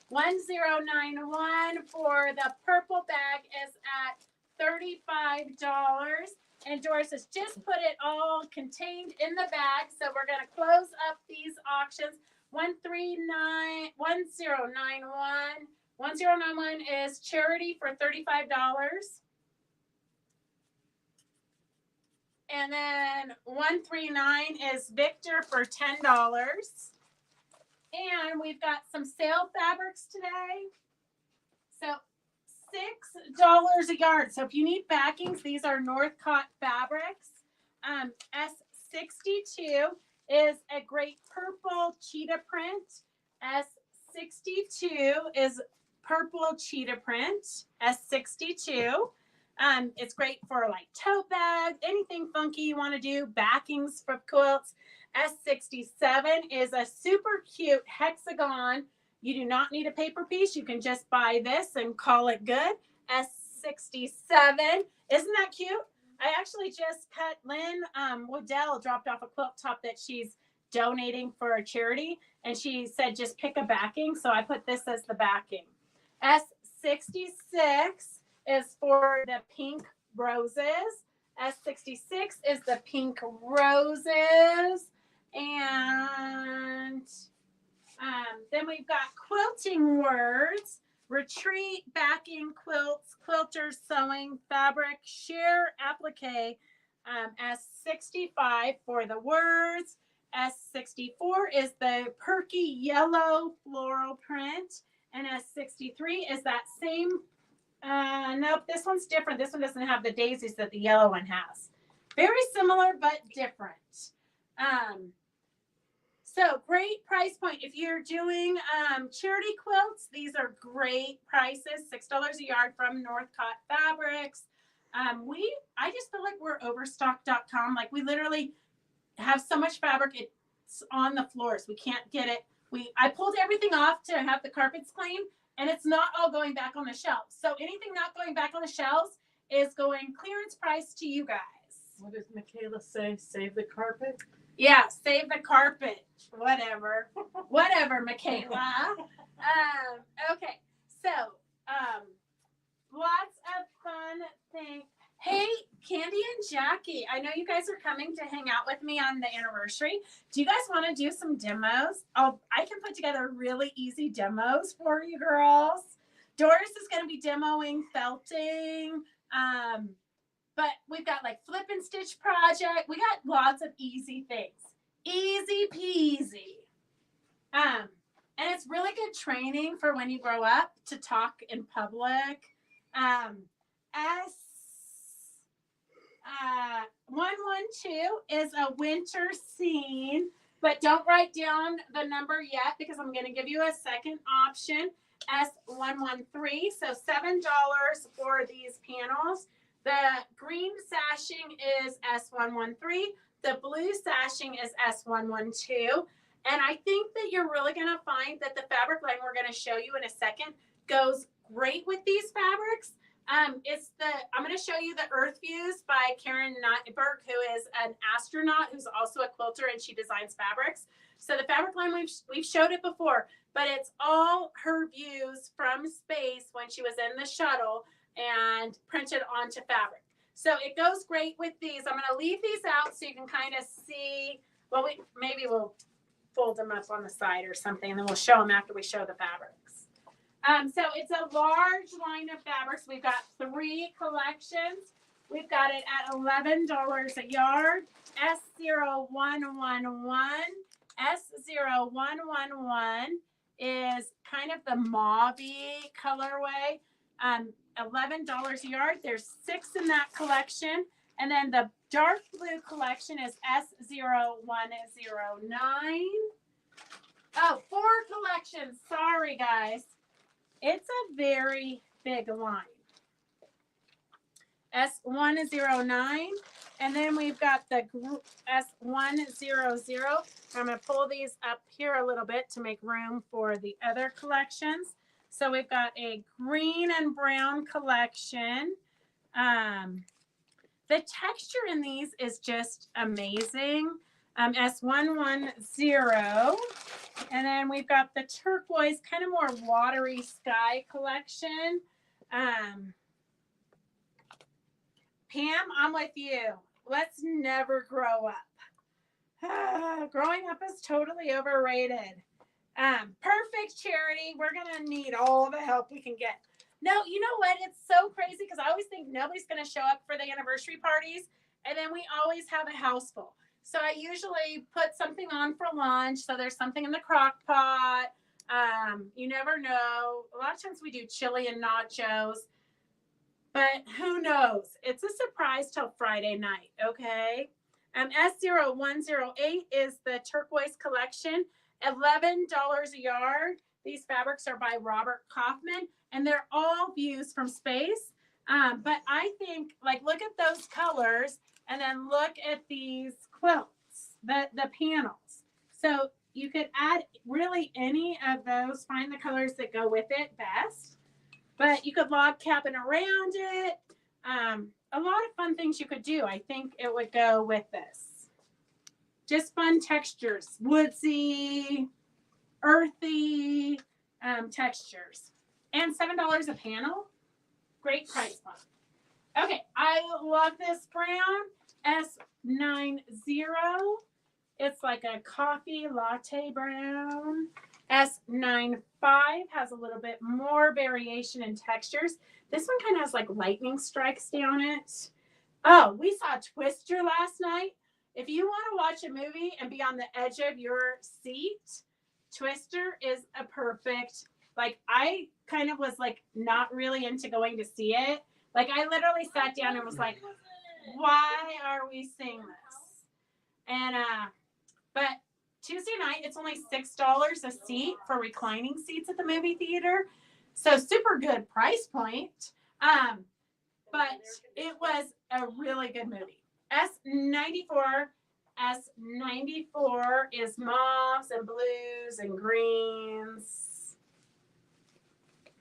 1091 for the purple bag is at $35. And Doris has just put it all contained in the bag. So we're going to close up these auctions. 139, 1091. 1091 is charity for $35. And then 139 is Victor for $10. And we've got some sale fabrics today. So $6 a yard. So if you need backings, these are Northcott fabrics. S62 is a great purple cheetah print. S62 is purple cheetah print. S62. It's great for like tote bags, anything funky you want to do, backings for quilts. S67 is a super cute hexagon. You do not need a paper piece. You can just buy this and call it good. S67. Isn't that cute? I actually just cut Lynn Waddell dropped off a quilt top that she's donating for a charity. And she said, just pick a backing. So I put this as the backing. S66 is for the pink roses. S66 is the pink roses. And then we've got quilting words, retreat, backing, quilts, quilters, sewing, fabric, sheer, applique. S65 for the words. S64 is the perky yellow floral print. And S63 is that same. Nope, this one's different. This one doesn't have the daisies that the yellow one has. Very similar, but different. So great price point. If you're doing charity quilts, these are great prices. $6 a yard from Northcott Fabrics. I just feel like we're overstock.com. Like we literally have so much fabric, it's on the floors. We can't get it. I pulled everything off to have the carpets clean, and it's not all going back on the shelves. So anything not going back on the shelves is going clearance price to you guys. What does Michaela say? Save the carpet? Yeah, save the carpet. Whatever. Whatever, Michaela. Okay. So, lots of fun things. Hey, Candy and Jackie, I know you guys are coming to hang out with me on the anniversary. Do you guys want to do some demos? I can put together really easy demos for you girls. Doris is going to be demoing felting. But we've got like flip and stitch project. We got lots of easy things. Easy peasy. And it's really good training for when you grow up to talk in public. 112 is a winter scene, but don't write down the number yet because I'm going to give you a second option. S113, so $7 for these panels. The green sashing is S113. The blue sashing is S112. And I think that you're really going to find that the fabric line we're going to show you in a second goes great with these fabrics. I'm going to show you the Earth Views by Karen Nyberg, who is an astronaut who's also a quilter, and she designs fabrics. So the fabric line, we've showed it before, but it's all her views from space when she was in the shuttle and printed onto fabric. So it goes great with these. I'm going to leave these out so you can kind of see. Well, maybe we'll fold them up on the side or something, and then we'll show them after we show the fabrics. So it's a large line of fabrics. We've got 3 collections. We've got it at $11 a yard. S0111. S0111 is kind of the mauve-y colorway. $11 a yard. There's 6 in that collection. And then the dark blue collection is S0109. Oh, 4 collections. Sorry, guys. It's a very big line. S109. And then we've got the group S100. I'm going to pull these up here a little bit to make room for the other collections. So we've got a green and brown collection. The texture in these is just amazing. S110. And then we've got the turquoise, kind of more watery sky collection. Pam, I'm with you. Let's never grow up. Growing up is totally overrated. Perfect, Charity. We're going to need all the help we can get. No, you know what? It's so crazy because I always think nobody's going to show up for the anniversary parties. And then we always have a house full. So I usually put something on for lunch. So there's something in the crock pot. You never know. A lot of times we do chili and nachos. But who knows? It's a surprise till Friday night, okay? S0108 is the turquoise collection. $11 a yard. These fabrics are by Robert Kaufman, and they're all views from space. But I think, like, look at those colors, and then look at these quilts, the panels. So you could add really any of those, find the colors that go with it best. But you could log cabin around it. A lot of fun things you could do. I think it would go with this. Just fun textures, woodsy, earthy textures. And $7 a panel. Great price point. Okay, I love this brown. S90. It's like a coffee latte brown. S95 has a little bit more variation in textures. This one kind of has like lightning strikes down it. Oh, we saw Twister last night. If you want to watch a movie and be on the edge of your seat, Twister is a perfect, like, I kind of was like not really into going to see it. Like, I literally sat down and was like, why are we seeing this? And, but Tuesday night, it's only $6 a seat for reclining seats at the movie theater. So super good price point. But it was a really good movie. S94 is mauves and blues and greens.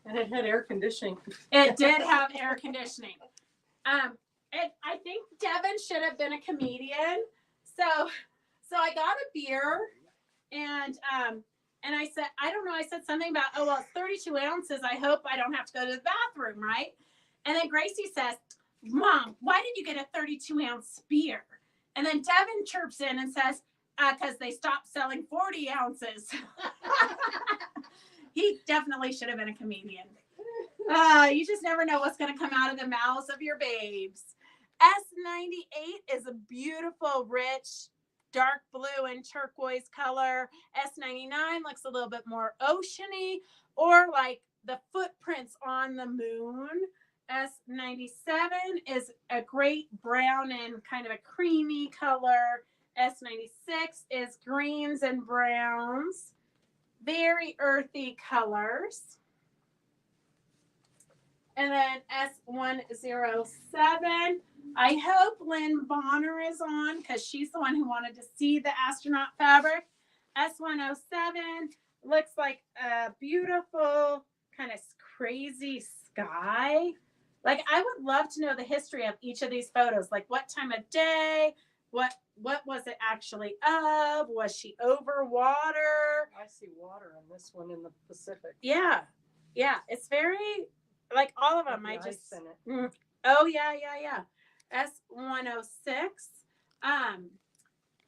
And it had air conditioning. It did have air conditioning. I think Devin should have been a comedian. So I got a beer and I said, I don't know, I said something about, oh, well, it's 32 ounces. I hope I don't have to go to the bathroom, right? And then Gracie says, Mom, why did you get a 32-ounce beer? And then Devin chirps in and says, because they stopped selling 40 ounces. He definitely should have been a comedian. You just never know what's going to come out of the mouths of your babes. S98 is a beautiful, rich, dark blue and turquoise color. S99 looks a little bit more oceany, or like the footprints on the moon. S97 is a great brown and kind of a creamy color. S96 is greens and browns. Very earthy colors. And then S107. I hope Lynn Bonner is on because she's the one who wanted to see the astronaut fabric. S107 looks like a beautiful kind of crazy sky. Like, I would love to know the history of each of these photos. Like, what time of day? What was it actually of? Was she over water? I see water on this one in the Pacific. Yeah. Yeah. It's very, like, all of them. With I the just. ice in it. Oh, yeah. S106.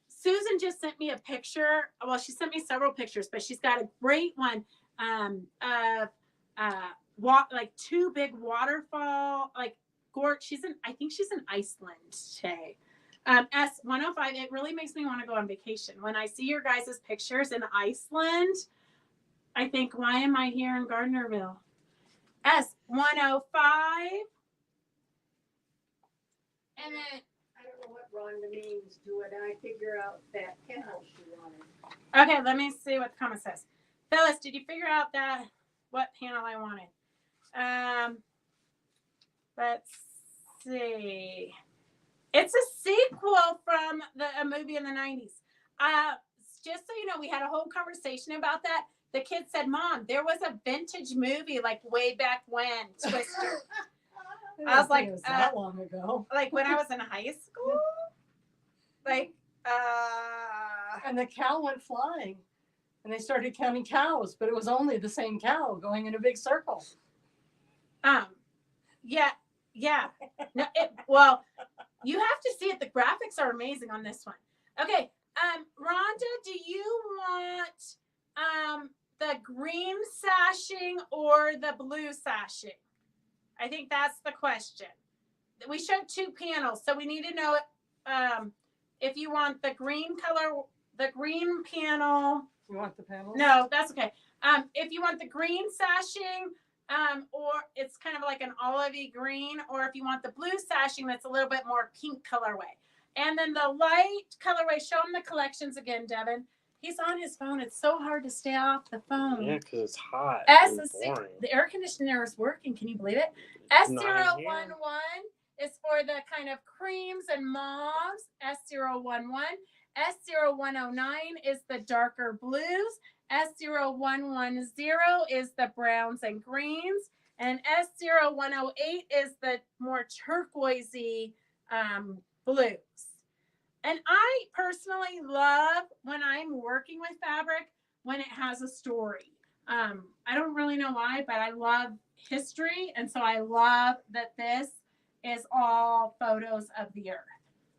Susan just sent me a picture. Well, she sent me several pictures, but she's got a great one of like two big waterfall, like I think she's in Iceland today. S105, it really makes me want to go on vacation. When I see your guys' pictures in Iceland, I think, why am I here in Gardnerville? S105. And then I don't know what Rhonda means to it. I figure out that panel she wanted. okay, let me see what the comment says. Phyllis, did you figure out what panel I wanted? Let's see. It's a sequel from a movie in the 90s. Just so you know, we had a whole conversation about that. The kid said, Mom, there was a vintage movie like way back when, Twister. I was like, it was that long ago. Like when I was in high school? Like, And the cow went flying. And they started counting cows, but it was only the same cow going in a big circle. yeah. No, well, you have to see it. The graphics are amazing on this one. Okay, Rhonda, do you want the green sashing or the blue sashing? I think that's the question. We showed 2 panels, so we need to know if you want the green color, the green panel. You want the panel? No, that's okay. If you want the green sashing, or it's kind of like an olivey green, or if you want the blue sashing that's a little bit more pink colorway. And then the light colorway, show him the collections again, Devin. He's on his phone. It's so hard to stay off the phone. Yeah, because it's hot. S and boring. the air conditioner is working. Can you believe it? It's not in S011 is for the kind of creams and mauves. S011. S0109 is the darker blues. S0110 is the browns and greens. And S0108 is the more turquoisey blues. And I personally love when I'm working with fabric when it has a story. I don't really know why, but I love history. And so I love that this is all photos of the earth.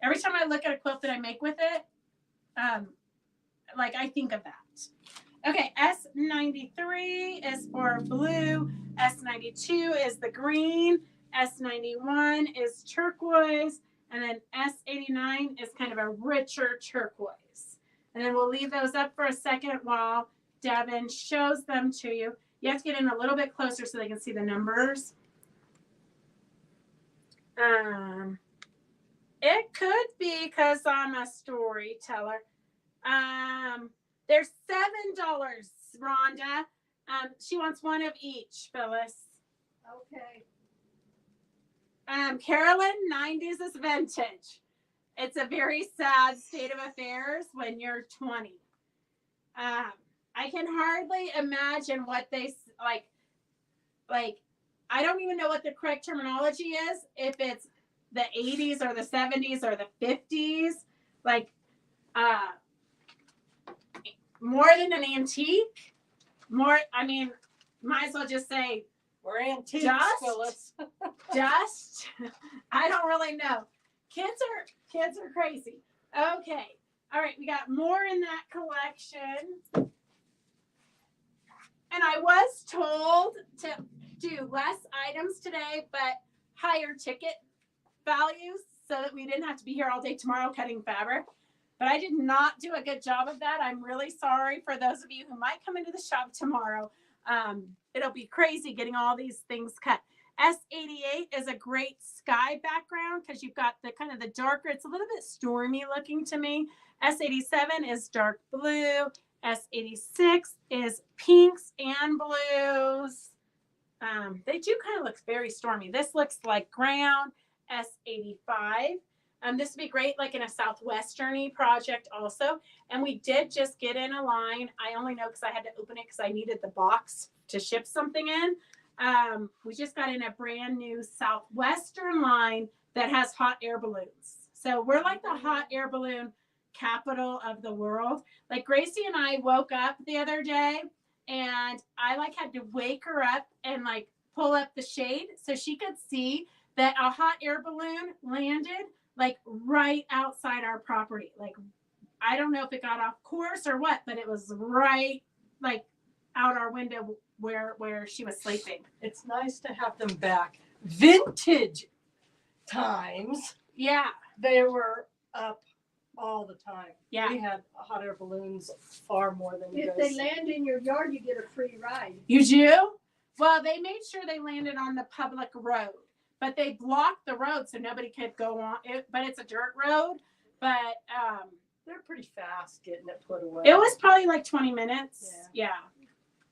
Every time I look at a quilt that I make with it, like I think of that. Okay, S93 is for blue. S92 is the green. S91 is turquoise. And then S89 is kind of a richer turquoise. And then we'll leave those up for a second while Devin shows them to you. You have to get in a little bit closer so they can see the numbers. It could be because I'm a storyteller. They're $7, Rhonda. She wants one of each, Phyllis. Okay. Carolyn, 90s is vintage. It's a very sad state of affairs when you're 20. I can hardly imagine what they like. I don't even know what the correct terminology is. If it's the 80s or the 70s or the 50s, like more than an antique. More, I mean, might as well just say We're antiques, Dust? Phyllis. dust. I don't really know. Kids are crazy. Okay. All right, we got more in that collection. And I was told to do less items today, but higher ticket values so that we didn't have to be here all day tomorrow cutting fabric. But I did not do a good job of that. I'm really sorry for those of you who might come into the shop tomorrow. It'll be crazy getting all these things cut. S88 is a great sky background because you've got the kind of the darker, it's a little bit stormy looking to me. S87 is dark blue. S86 is pinks and blues. They do kind of look very stormy. This looks like ground. S85. This would be great like in a southwesterny project also. And we did just get in a line. I only know because I had to open it because I needed the box to ship something in. We just got in a brand new southwestern line that has hot air balloons. So we're like the hot air balloon capital of the world. Like Gracie and I woke up the other day and I like had to wake her up and like pull up the shade so she could see that a hot air balloon landed like right outside our property. Like, I don't know if it got off course or what, but it was right like out our window where she was sleeping. It's nice to have them back. Vintage times. Yeah. They were up all the time. Yeah. We had hot air balloons far more than you If guys. they land in your yard, you get a free ride. You do? Well, they made sure they landed on the public road, but they blocked the road so nobody could go on it. But it's a dirt road. But They're pretty fast getting it put away. it was probably like 20 minutes. Yeah. Yeah.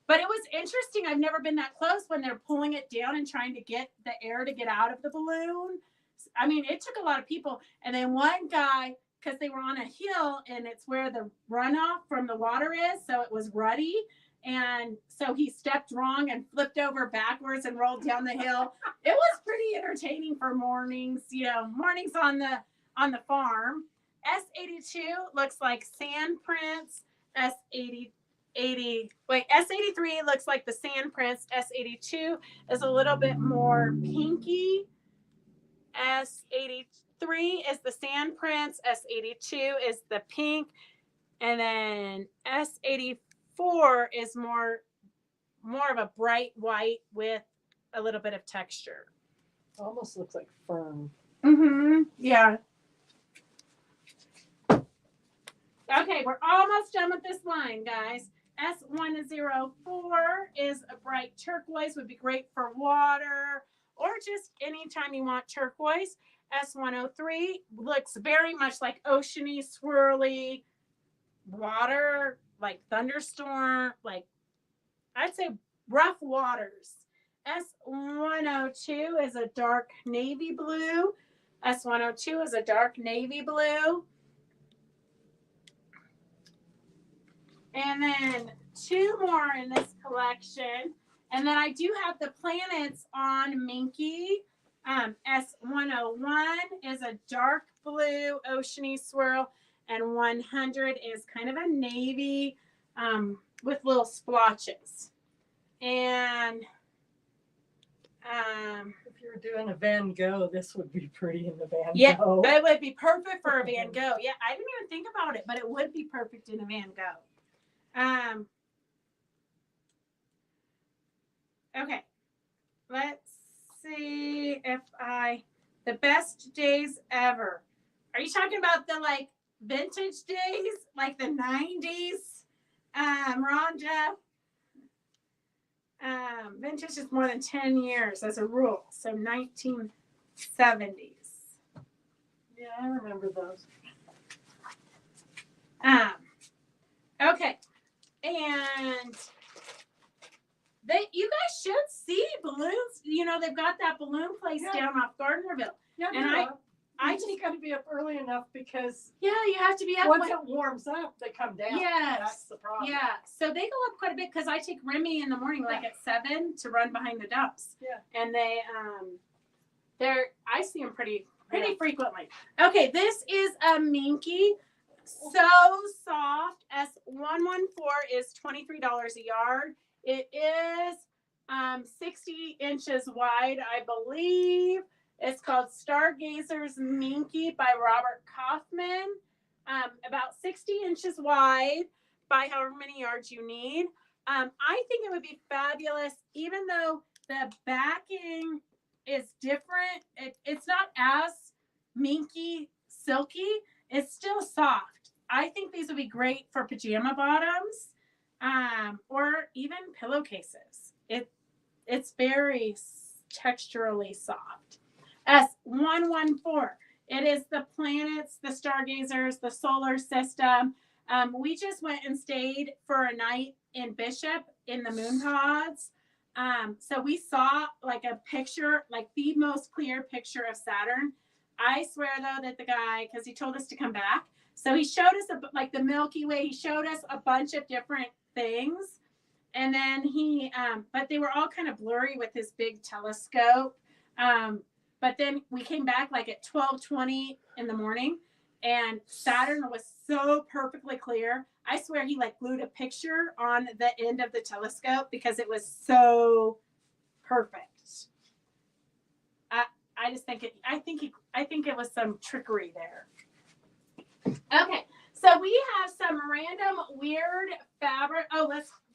But it was interesting. I've never been that close when they're pulling it down and trying to get the air to get out of the balloon. I mean, it took a lot of people. And then one guy, because they were on a hill and it's where the runoff from the water is, so it was ruddy. And so he stepped wrong and flipped over backwards and rolled down the hill. It was pretty entertaining for mornings, mornings on the farm. S82 looks like sand prints. S83 looks like the sand prints. S82 is a little bit more pinky. S83 is the sand prints. S82 is the pink. And then S84 is more of a bright white with a little bit of texture. Almost looks like fern. Mm-hmm. Yeah. Okay, we're almost done with this line, guys. S104 is a bright turquoise, would be great for water or just anytime you want turquoise. S103 looks very much like oceany, swirly water, like thunderstorm, like I'd say rough waters. S102 is a dark navy blue. S102 is a dark navy blue. And then two more in this collection. And then I do have the planets on Minky. S101 is a dark blue oceany swirl. And 100 is kind of a navy with little splotches. And If you were doing a Van Gogh, this would be pretty in the Van yeah, Gogh. it would be perfect for a Van Gogh. Yeah, I didn't even think about it, but it would be perfect in a Van Gogh. Okay, let's see if the best days ever. Are you talking about the like vintage days, like the 90s, Rhonda? Vintage is more than 10 years as a rule, so 1970s. Yeah, I remember those. Okay, and you guys should see balloons. They've got that balloon place down off Gardnerville. Yeah, And I just got to be up early enough because you have to be up. once it warms up, they come down. Yes. That's the problem. Yeah, so they go up quite a bit because I take Remy in the morning, like at 7, to run behind the dumps. Yeah. And I see them pretty frequently. Okay, this is a Minky, so soft. S114 is $23 a yard. It is 60 inches wide, I believe. It's called Stargazer's Minky by Robert Kaufman. About 60 inches wide by however many yards you need. I think it would be fabulous, even though the backing is different. It's not as minky, silky. It's still soft. I think these would be great for pajama bottoms or even pillowcases. It's very texturally soft. S114. It is the planets, the stargazers, the solar system. We just went and stayed for a night in Bishop in the moon pods. So we saw like a picture, like the most clear picture of Saturn. I swear though that the guy, because he told us to come back, so he showed us like the Milky Way. He showed us a bunch of different things, and then but they were all kind of blurry with his big telescope. But then we came back like at 12:20 in the morning, and Saturn was so perfectly clear. I swear he like glued a picture on the end of the telescope because it was so perfect. I just think I think it was some trickery there. Okay, so we have some random weird fabric. Oh,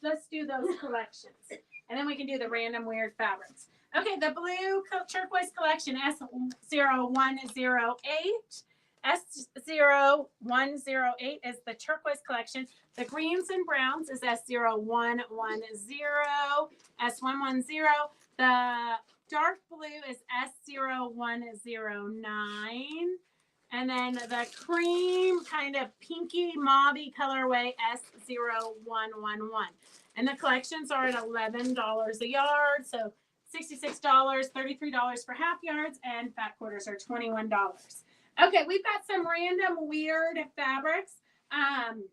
let's do those collections, and then we can do the random weird fabrics. Okay, the blue turquoise collection, S0108. S0108 is the turquoise collection. The greens and browns is S0110. S110. The dark blue is S0109. And then the cream kind of pinky mauvey colorway S0111. And the collections are at $11 a yard. So $66, $33 for half yards, and fat quarters are $21. Okay, we've got some random weird fabrics.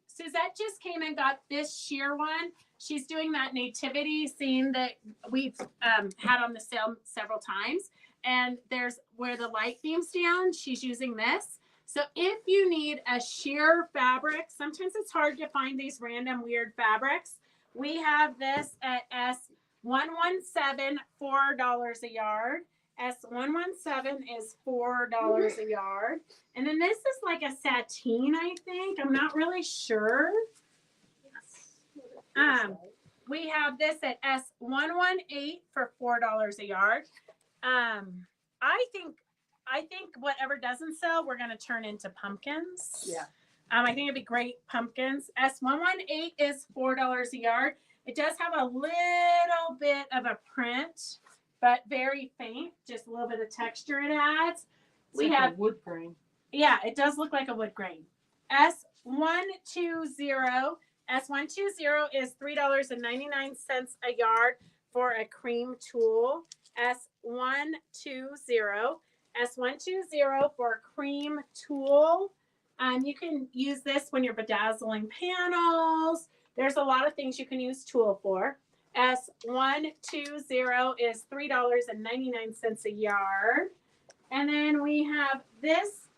Suzette just came and got this sheer one. She's doing that nativity scene that we've had on the sale several times. And there's where the light beams down. She's using this. So if you need a sheer fabric, sometimes it's hard to find these random weird fabrics. We have this at S117, $4 a yard. S117 is $4 a yard. And then this is like a sateen, I think. I'm not really sure. We have this at S118 for $4 a yard. I think whatever doesn't sell, we're gonna turn into pumpkins. Yeah. I think it'd be great pumpkins. S118 is $4 a yard. It does have a little bit of a print, but very faint. Just a little bit of texture it adds. We have wood grain. Yeah, it does look like a wood grain. S120 is $3.99 a yard for a cream tulle. S120 for a cream tulle. You can use this when you're bedazzling panels. There's a lot of things you can use tulle for. S120 is $3.99 a yard. And then we have this.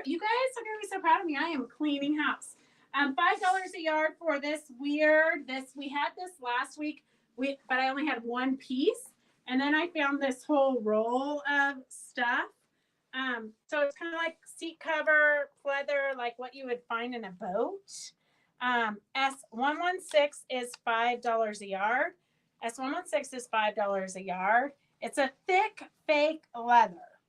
You guys are gonna be so proud of me. I am cleaning house. $5 a yard for this weird. We had this last week, but I only had one piece, and then I found this whole roll of stuff. So it's kind of like seat cover, pleather, like what you would find in a boat. S116 is $5 a yard. S116 is $5 a yard. It's a thick fake leather.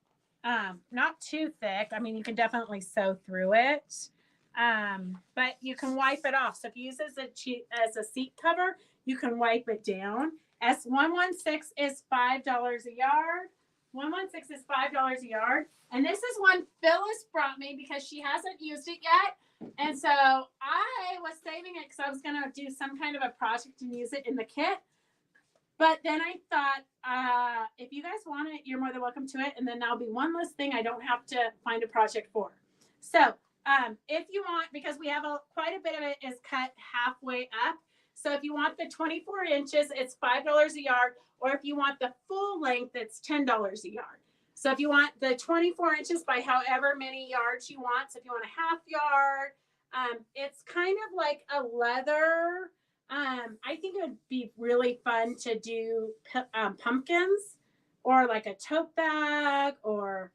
Not too thick. I mean, you can definitely sew through it. But you can wipe it off. So if you use it as a seat cover, you can wipe it down. S116 is $5 a yard. 116 is $5 a yard. And this is one Phyllis brought me because she hasn't used it yet. And so I was saving it because I was going to do some kind of a project and use it in the kit. But then I thought, if you guys want it, you're more than welcome to it. And then that'll be one less thing I don't have to find a project for. So if you want, because we have quite a bit of it is cut halfway up. So if you want the 24 inches, it's $5 a yard. Or if you want the full length, it's $10 a yard. So if you want the 24 inches by however many yards you want, so if you want a half yard, it's kind of like a leather. I think it would be really fun to do pumpkins or like a tote bag or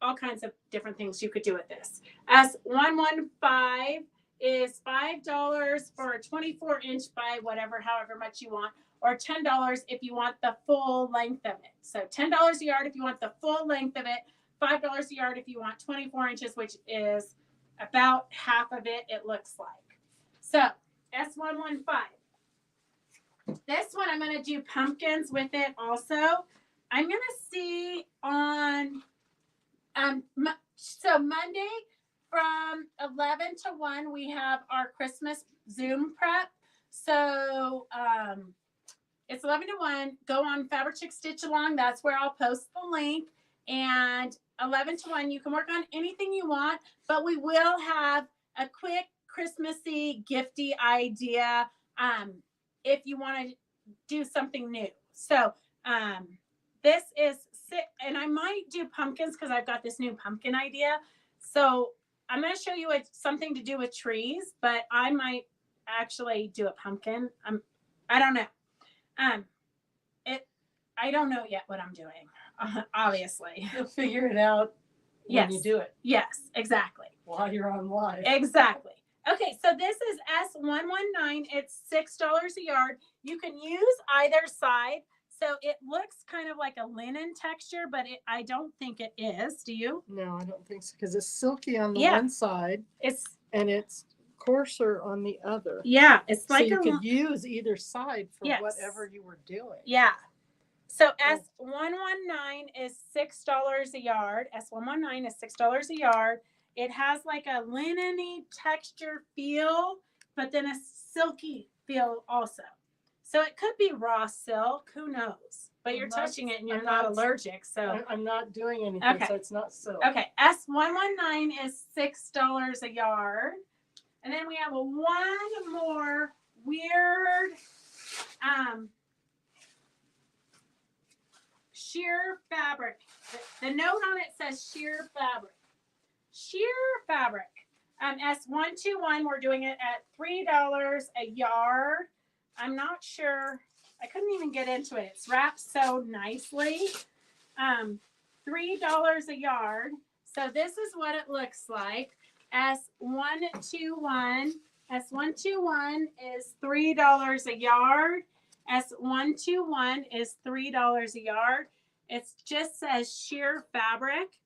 all kinds of different things you could do with this. S115 is $5 for a 24 inch by however much you want, or $10 if you want the full length of it. So $10 a yard if you want the full length of it, $5 a yard if you want 24 inches, which is about half of it, it looks like. So S115. This one I'm going to do pumpkins with it also. I'm going to see on so Monday from 11 to 1 we have our Christmas Zoom prep. So it's 11 to 1. Go on Fabric Chick Stitch Along. That's where I'll post the link. And 11 to 1, you can work on anything you want, but we will have a quick Christmassy, gifty idea if you want to do something new. So this is and I might do pumpkins because I've got this new pumpkin idea. So I'm going to show you something to do with trees, but I might actually do a pumpkin. I don't know. I don't know yet what I'm doing. Obviously, You'll figure it out when you do it. Yes, exactly. While you're on live. Exactly. Okay, so this is S119. It's $6 a yard. You can use either side. So it looks kind of like a linen texture, but I don't think it is. Do you? No, I don't think so, because it's silky on the one side and it's coarser on the other. Yeah, it's like so you could use either side for whatever you were doing. Yeah. So S119 is $6 a yard. S119 is $6 a yard. It has like a linen-y texture feel, but then a silky feel also. So it could be raw silk. Who knows? But you're I'm not- touching it and you're I'm not not- allergic. So I'm not doing anything, Okay. so it's not silk. okay, S119 is $6 a yard. And then we have one more weird sheer fabric. The note on it says sheer fabric. Sheer fabric. S121, we're doing it at $3 a yard. I'm not sure. I couldn't even get into it. It's wrapped so nicely. $3 a yard. So this is what it looks like. S121 is $3 a yard. S121 is $3 a yard. It just says sheer fabric.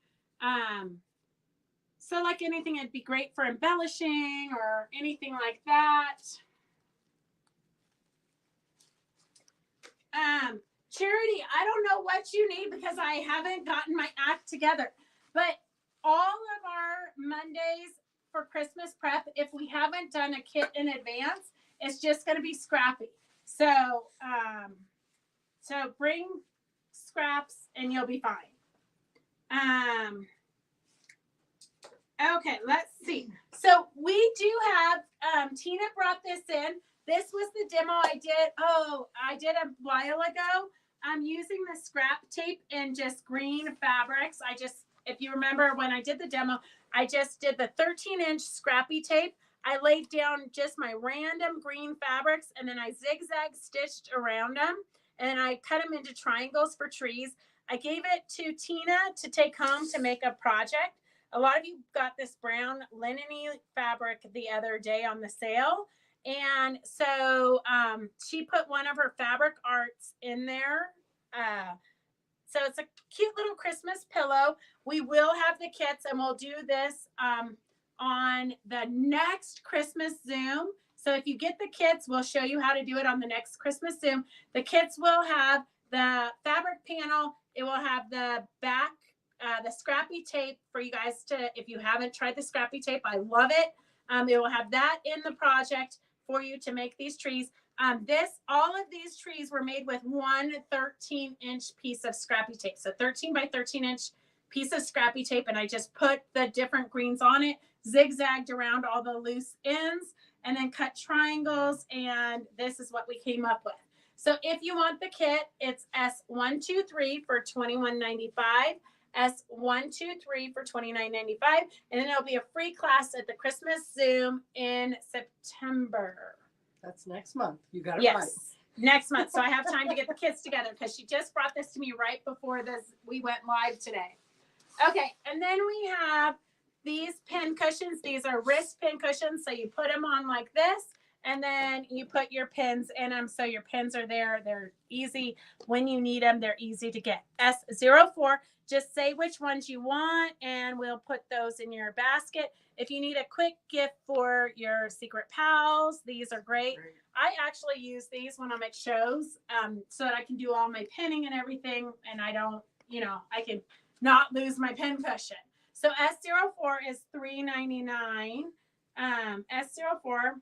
So like anything, it'd be great for embellishing or anything like that. Charity, I don't know what you need because I haven't gotten my act together. But all of our Mondays for Christmas prep, if we haven't done a kit in advance, it's just going to be scrappy. So, so bring scraps and you'll be fine. Okay, let's see. So we do have, Tina brought this in. This was the demo I did. I did a while ago. I'm using the scrap tape in just green fabrics. If you remember when I did the demo, I just did the 13-inch scrappy tape. I laid down just my random green fabrics and then I zigzag stitched around them and I cut them into triangles for trees. I gave it to Tina to take home to make a project. A lot of you got this brown linen-y fabric the other day on the sale. And so she put one of her fabric arts in there. So it's a cute little Christmas pillow. We will have the kits and we'll do this on the next Christmas Zoom. So if you get the kits, we'll show you how to do it on the next Christmas Zoom. The kits will have the fabric panel. It will have the back, the scrappy tape for you guys to, if you haven't tried the scrappy tape, I love it. It will have that in the project for you to make these trees. All of these trees were made with one 13-inch piece of scrappy tape. So 13 by 13-inch piece of scrappy tape. And I just put the different greens on it, zigzagged around all the loose ends, and then cut triangles. And this is what we came up with. So if you want the kit, it's S123 for $21.95. S123 for $29.95, and then it'll be a free class at the Christmas Zoom in September. That's next month. You got it right. Yes, next month. So I have time to get the kids together because she just brought this to me right before we went live today. Okay, and then we have these pin cushions. These are wrist pin cushions. So you put them on like this, and then you put your pins in them. So your pins are there. They're easy when you need them. They're easy to get. S04. Just say which ones you want, and we'll put those in your basket. If you need a quick gift for your secret pals, these are great. I actually use these when I'm at shows so that I can do all my pinning and everything, and I don't, I can not lose my pin cushion. So S04 is $3.99. S04.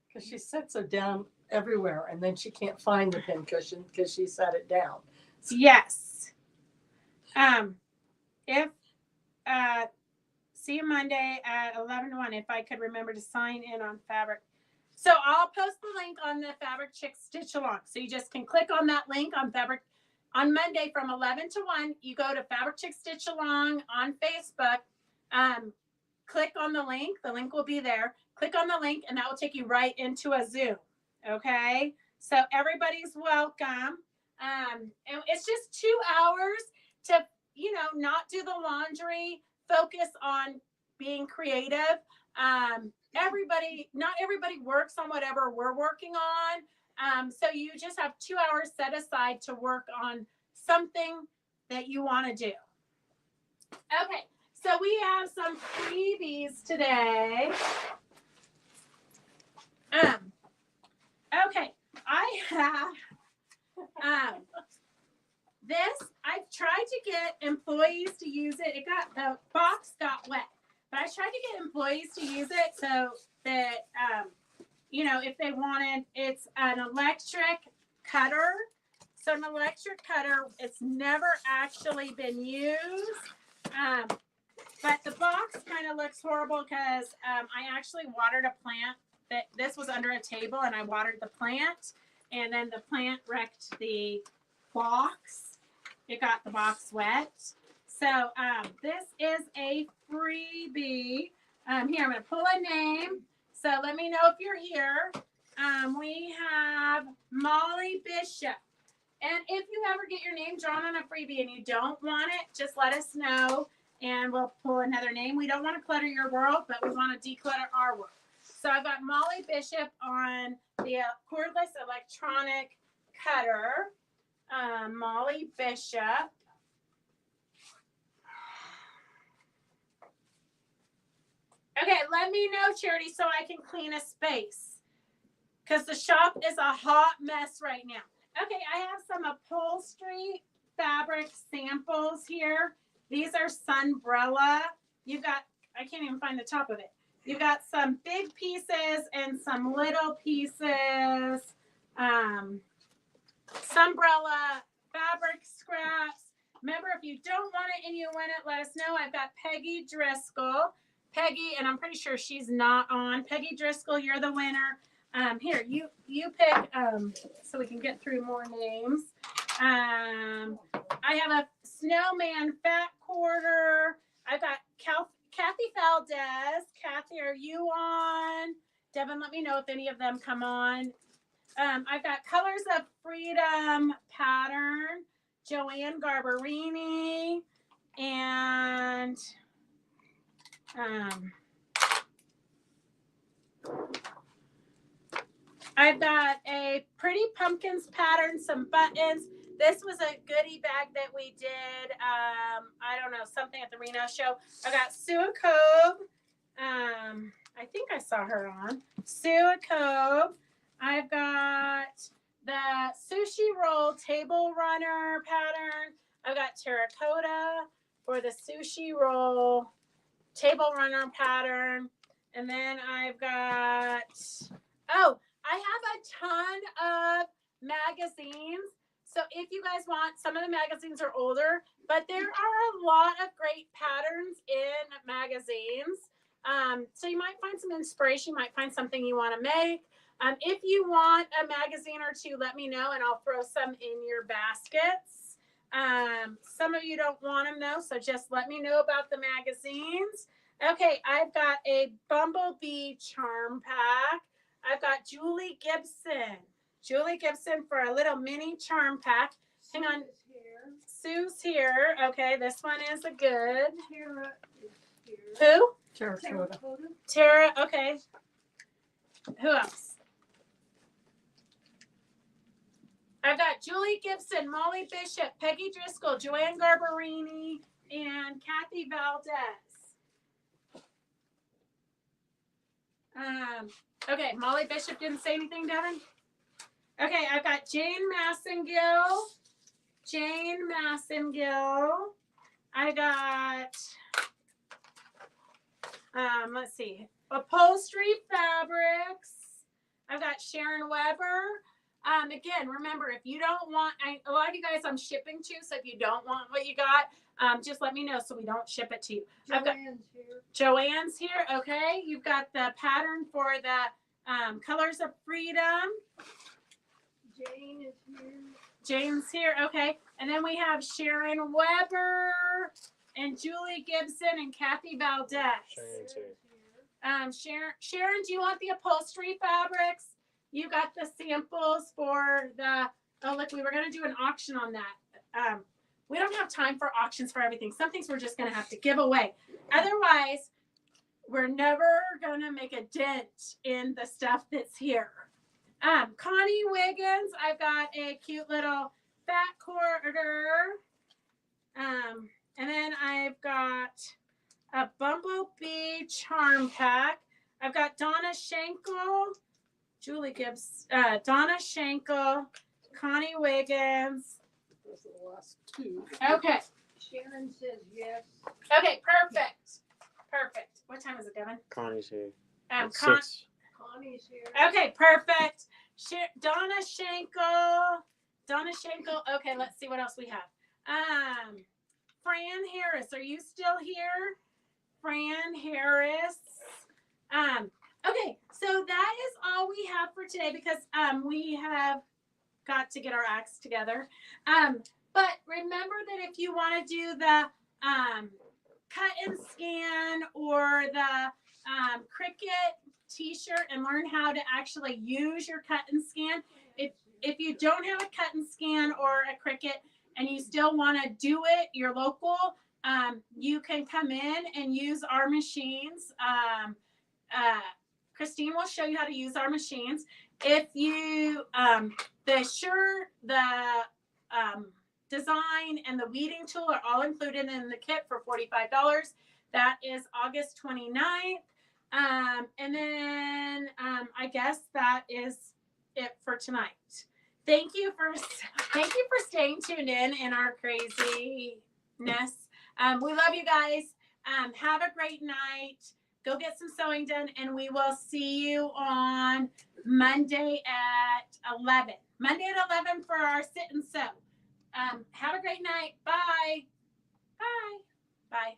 Because she sets it down everywhere, and then she can't find the pin cushion because she set it down. Yes. See you Monday at 11 to 1 if I could remember to sign in on fabric. So I'll post the link on the Fabric Chick Stitch Along. So you just can click on that link on fabric on Monday from 11 to 1. You go to Fabric Chick Stitch Along on Facebook. Click on the link. The link will be there. Click on the link and that will take you right into a Zoom. Okay. So everybody's welcome. And it's just 2 hours to, not do the laundry, focus on being creative. Not everybody works on whatever we're working on. So you just have 2 hours set aside to work on something that you want to do. Okay. So we have some freebies today. Okay. I have, this, I've tried to get employees to use it. The box got wet, but I tried to get employees to use it so that you know, if they wanted, it's an electric cutter. So an electric cutter, it's never actually been used. But the box kind of looks horrible because I actually watered a plant. This was under a table, and I watered the plant, and then the plant wrecked the box. It got the box wet. So this is a freebie. Here, I'm going to pull a name. So let me know if you're here. We have Molly Bishop. And if you ever get your name drawn on a freebie and you don't want it, just let us know and we'll pull another name. We don't want to clutter your world, but we want to declutter our world. So I've got Molly Bishop on the cordless electronic cutter. Molly Bishop. Okay, let me know, Charity, so I can clean a space. Because the shop is a hot mess right now. Okay, I have some upholstery fabric samples here. These are Sunbrella. You've got, I can't even find the top of it. You've got some big pieces and some little pieces. Sunbrella fabric scraps. Remember, if you don't want it and you win it, let us know. I've got Peggy Driscoll. Peggy, and I'm pretty sure she's not on. Peggy Driscoll, you're the winner. Here, you pick, so we can get through more names. I have a snowman fat quarter. I've got Kathy Valdez. Kathy, are you on? Devin, let me know if any of them come on. I've got Colors of Freedom pattern. Joanne Garbarini. And I've got a Pretty Pumpkins pattern, some buttons. This was a goodie bag that we did, I don't know, something at the Reno show. I got Sue Cove. I think I saw her on. Sue Cove. I've got the sushi roll table runner pattern. I've got terracotta for the sushi roll table runner pattern. And then I've got, oh, I have a ton of magazines. So if you guys want, some of the magazines are older, but there are a lot of great patterns in magazines. So you might find some inspiration, you might find something you want to make. If you want a magazine or two, let me know and I'll throw some in your baskets. Some of you don't want them though, so just let me know about the magazines. Okay, I've got a Bumblebee charm pack. I've got Julie Gibson. Julie Gibson for a little mini charm pack. Hang on. Sue's here. Okay, this one is a good. Tara is here. Who? Terracotta. Tara, okay. Who else? I've got Julie Gibson, Molly Bishop, Peggy Driscoll, Joanne Garbarini, and Kathy Valdez. Okay, Molly Bishop didn't say anything, Devin? Okay, I've got Jane Massengill. Jane Massengill. I got, let's see, Upholstery Fabrics. I've got Sharon Weber. Again, remember, if you don't want, a lot of you guys I'm shipping to, so if you don't want what you got, just let me know so we don't ship it to you. I've got Joanne's here. Okay, you've got the pattern for the Colors of Freedom. Jane is here. Jane's here. Okay, and then we have Sharon Weber and Julie Gibson and Kathy Valdez. Sharon's here. Sharon, do you want the upholstery fabrics? You got the samples for the, oh, look, we were going to do an auction on that. We don't have time for auctions for everything. Some things we're just going to have to give away. Otherwise, we're never going to make a dent in the stuff that's here. Connie Wiggins, I've got a cute little fat quarter. And then I've got a Bumblebee charm pack. I've got Donna Schenkel. Julie Gibbs, Donna Schenkel, Connie Wiggins. Those are the last two. Okay. Sharon says yes. Okay, perfect. Perfect. What time is it, Devin? Connie's here. Con- It's 6. Donnie's here. Okay, perfect. Donna Schenkel. Okay, let's see what else we have. Fran Harris, are you still here? Fran Harris. Okay, so that is all we have for today because we have got to get our acts together. But remember that if you want to do the cut and scan or the Cricut t-shirt and learn how to actually use your cut and scan, if you don't have a cut and scan or a Cricut and you still want to do it, you're local, you can come in and use our machines. Christine will show you how to use our machines. If you, the design and the weeding tool are all included in the kit for $45. That is August 29th. And then I guess that is it for tonight. Thank you for staying tuned in our craziness. We love you guys. Have a great night. Go get some sewing done, and we will see you on Monday at 11. Monday at 11 for our sit and sew. Have a great night. Bye. Bye. Bye.